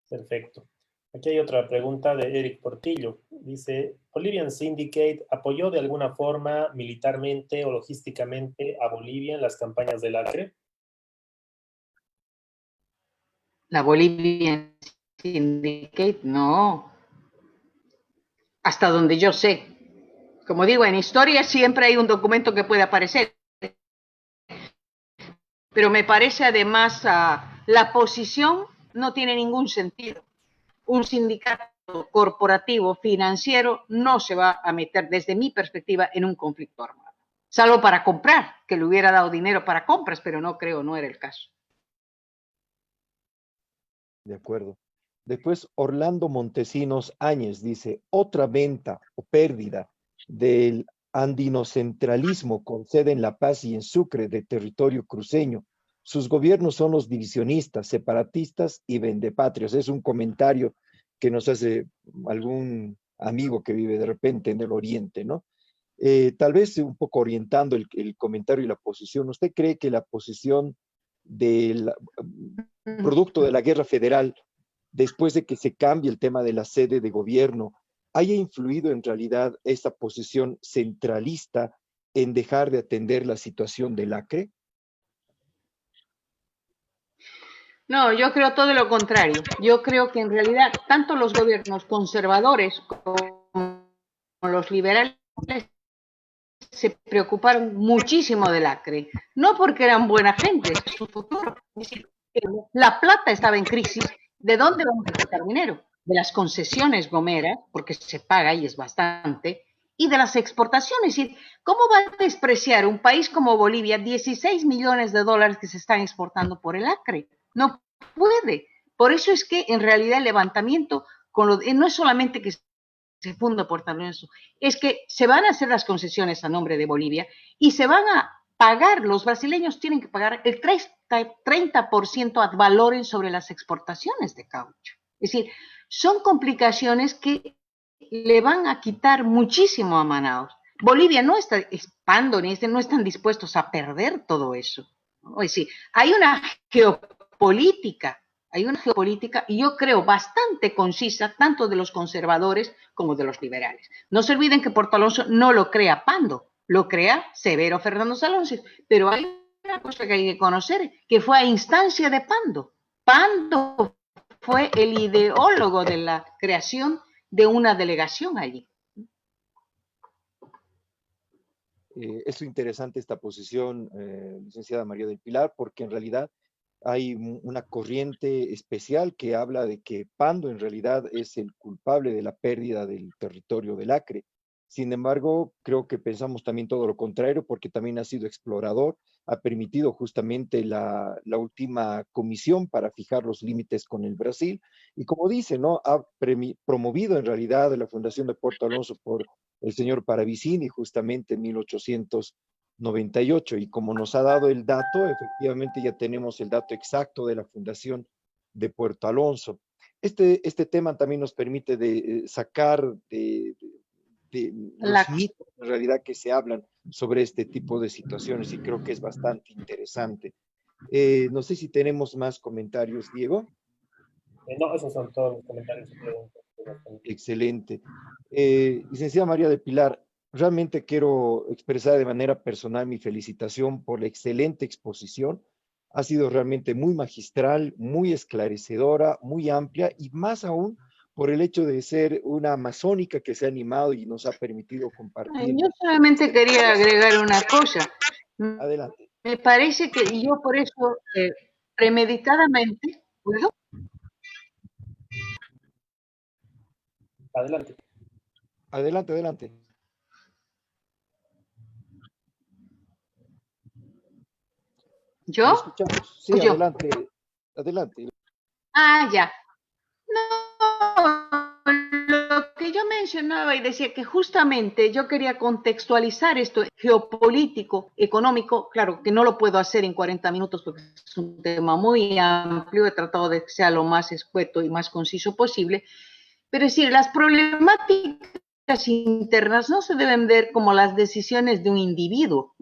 Perfecto. Aquí hay otra pregunta de Eric Portillo. Dice: ¿Bolivian Syndicate apoyó de alguna forma militarmente o logísticamente a Bolivia en las campañas del Acre? La Bolivian Syndicate, no. Hasta donde yo sé. Como digo, en historia siempre hay un documento que puede aparecer. Pero me parece además la posición no tiene ningún sentido. un sindicato corporativo financiero no se va a meter, desde mi perspectiva, en un conflicto armado. Salvo para comprar, que le hubiera dado dinero para compras, pero no creo, no era el caso. De acuerdo. Después, Orlando Montesinos Áñez dice, otra venta o pérdida del andinocentralismo con sede en La Paz y en Sucre de territorio cruceño. Sus gobiernos son los divisionistas, separatistas y vendepatrios. Es un comentario que nos hace algún amigo que vive de repente en el oriente, ¿no? Tal vez un poco orientando el comentario y la posición. ¿Usted cree que la posición del producto de la guerra federal, después de que se cambie el tema de la sede de gobierno, haya influido en realidad esta posición centralista en dejar de atender la situación del Acre? No, yo creo todo lo contrario. Yo creo que en realidad tanto los gobiernos conservadores como los liberales se preocuparon muchísimo del Acre, no porque eran buena gente, su futuro. La plata estaba en crisis. ¿De dónde vamos a sacar dinero? De las concesiones gomeras, porque se paga y es bastante, y de las exportaciones. ¿Cómo va a despreciar un país como Bolivia 16 millones de dólares que se están exportando por el Acre? No puede. Por eso es que en realidad el levantamiento no es solamente que se funda Puerto Alonso, es que se van a hacer las concesiones a nombre de Bolivia y se van a pagar, los brasileños tienen que pagar el 30% ad valorem sobre las exportaciones de caucho. Es decir, son complicaciones que le van a quitar muchísimo a Manaus. Bolivia no está expando ni no están dispuestos a perder todo eso, ¿no? Es decir, hay una geopolítica y yo creo bastante concisa, tanto de los conservadores como de los liberales. No se olviden que Puerto Alonso no lo crea Pando, lo crea Severo Fernando Salonces, pero hay una cosa que hay que conocer, que fue a instancia de Pando. Pando fue el ideólogo de la creación de una delegación allí. Es interesante esta posición, licenciada María del Pilar, porque en realidad hay una corriente especial que habla de que Pando en realidad es el culpable de la pérdida del territorio del Acre. Sin embargo, creo que pensamos también todo lo contrario, porque también ha sido explorador, ha permitido justamente la última comisión para fijar los límites con el Brasil, y como dice, ¿no? Ha promovido en realidad la fundación de Puerto Alonso por el señor Paravicini justamente en 1898, y como nos ha dado el dato, efectivamente ya tenemos el dato exacto de la fundación de Puerto Alonso. Este tema también nos permite sacar de los mitos en realidad que se hablan sobre este tipo de situaciones, y creo que es bastante interesante. No sé si tenemos más comentarios, Diego. No, esos son todos los comentarios y preguntas. Excelente. Licenciada María de Pilar, realmente quiero expresar de manera personal mi felicitación por la excelente exposición. Ha sido realmente muy magistral, muy esclarecedora, muy amplia, y más aún por el hecho de ser una amazónica que se ha animado y nos ha permitido compartir. Yo solamente quería agregar una cosa. Adelante. Me parece que yo por eso premeditadamente, ¿puedo? Adelante. Adelante, adelante. ¿Yo? Le escuchamos. Sí, ¿O adelante. Adelante. Ah, ya. No, lo que yo mencionaba y decía que justamente yo quería contextualizar esto geopolítico, económico, claro que no lo puedo hacer en 40 minutos porque es un tema muy amplio, he tratado de que sea lo más escueto y más conciso posible, pero es decir, las problemáticas internas no se deben ver como las decisiones de un individuo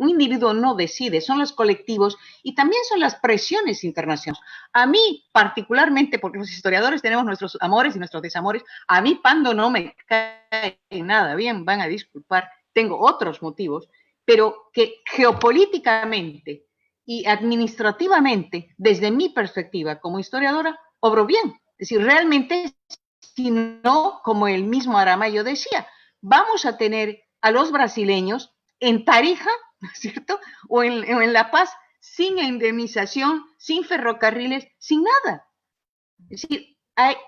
no decide, son los colectivos y también son las presiones internacionales. A mí particularmente, porque los historiadores tenemos nuestros amores y nuestros desamores, a mí Pando no me cae nada bien, van a disculpar, tengo otros motivos, pero que geopolíticamente y administrativamente, desde mi perspectiva como historiadora, obró bien. Es decir, realmente, sino como el mismo Aramayo decía, vamos a tener a los brasileños en Tarija, ¿no es cierto? O en La Paz, sin indemnización, sin ferrocarriles, sin nada. Es decir,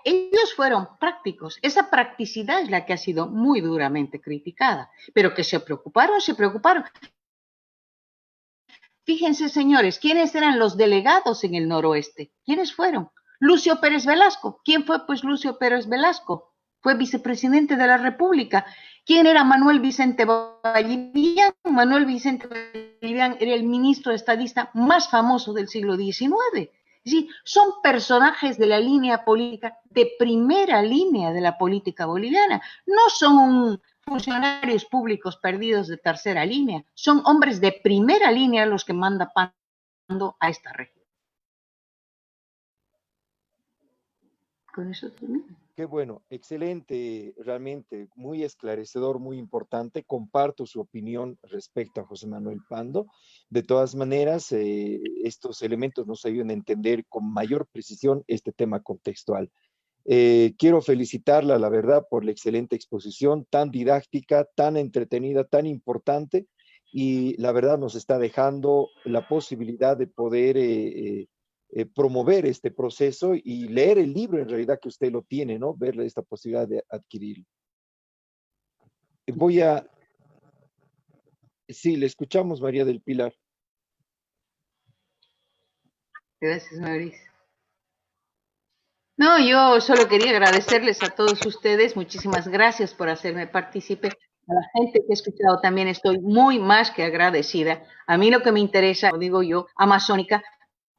ellos fueron prácticos. Esa practicidad es la que ha sido muy duramente criticada, pero que se preocuparon, se preocuparon. Fíjense, señores, ¿quiénes eran los delegados en el noroeste? ¿Quiénes fueron? Lucio Pérez Velasco. ¿Quién fue, pues, Lucio Pérez Velasco? Fue vicepresidente de la República. ¿Quién era Manuel Vicente Vallivian? Manuel Vicente Vallivian era el ministro estadista más famoso del siglo XIX. Es decir, son personajes de la línea política, de primera línea de la política boliviana. No son funcionarios públicos perdidos de tercera línea, son hombres de primera línea los que mandan a esta región. Con eso termino. Qué bueno, excelente, realmente muy esclarecedor, muy importante. Comparto su opinión respecto a José Manuel Pando. De todas maneras, estos elementos nos ayudan a entender con mayor precisión este tema contextual. Quiero felicitarla, la verdad, por la excelente exposición, tan didáctica, tan entretenida, tan importante, y la verdad nos está dejando la posibilidad de poder promover este proceso y leer el libro en realidad que usted lo tiene, ¿no? Verle esta posibilidad de adquirirlo. Voy a... Sí, le escuchamos, María del Pilar. Gracias, Mauricio. No, yo solo quería agradecerles a todos ustedes, muchísimas gracias por hacerme partícipe. A la gente que he escuchado también estoy muy más que agradecida. A mí lo que me interesa, como digo yo, amazónica,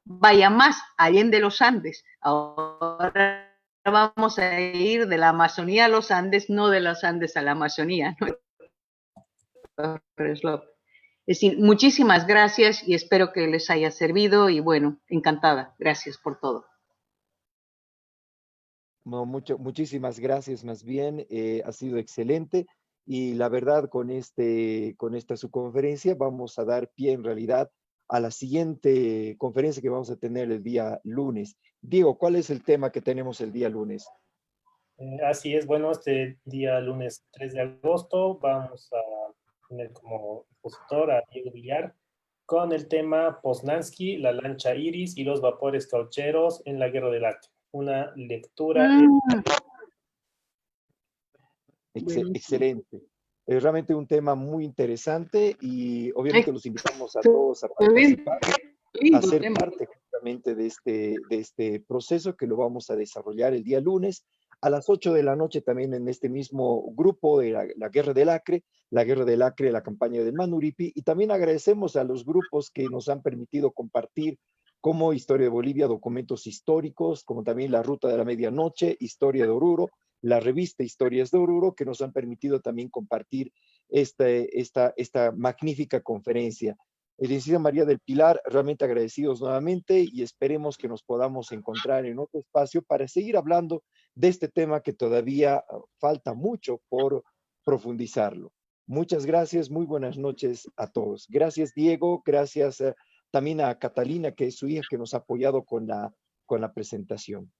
vaya más allende los Andes. Ahora vamos a ir de la Amazonía a los Andes, no de los Andes a la Amazonía. Es decir, muchísimas gracias y espero que les haya servido y bueno, encantada. Gracias por todo. No, muchísimas gracias, más bien, ha sido excelente y la verdad con esta su conferencia vamos a dar pie en realidad a la siguiente conferencia que vamos a tener el día lunes. Diego, ¿cuál es el tema que tenemos el día lunes? Así es, bueno, este día lunes 3 de agosto vamos a tener como expositor a Diego Villar con el tema Poznański, la lancha Iris y los vapores caucheros en la Guerra del Acre. Una lectura. Excelente. Es realmente un tema muy interesante y obviamente los invitamos a todos a participar, a ser parte justamente de este proceso que lo vamos a desarrollar el día lunes a las 8 de la noche también en este mismo grupo de la Guerra del Acre, la campaña del Manuripi, y también agradecemos a los grupos que nos han permitido compartir como Historia de Bolivia, documentos históricos, como también la Ruta de la Medianoche, Historia de Oruro, la revista Historias de Oruro, que nos han permitido también compartir esta magnífica conferencia. Licenciada María del Pilar, realmente agradecidos nuevamente y esperemos que nos podamos encontrar en otro espacio para seguir hablando de este tema que todavía falta mucho por profundizarlo. Muchas gracias, muy buenas noches a todos. Gracias, Diego, gracias también a Catalina, que es su hija, que nos ha apoyado con la presentación.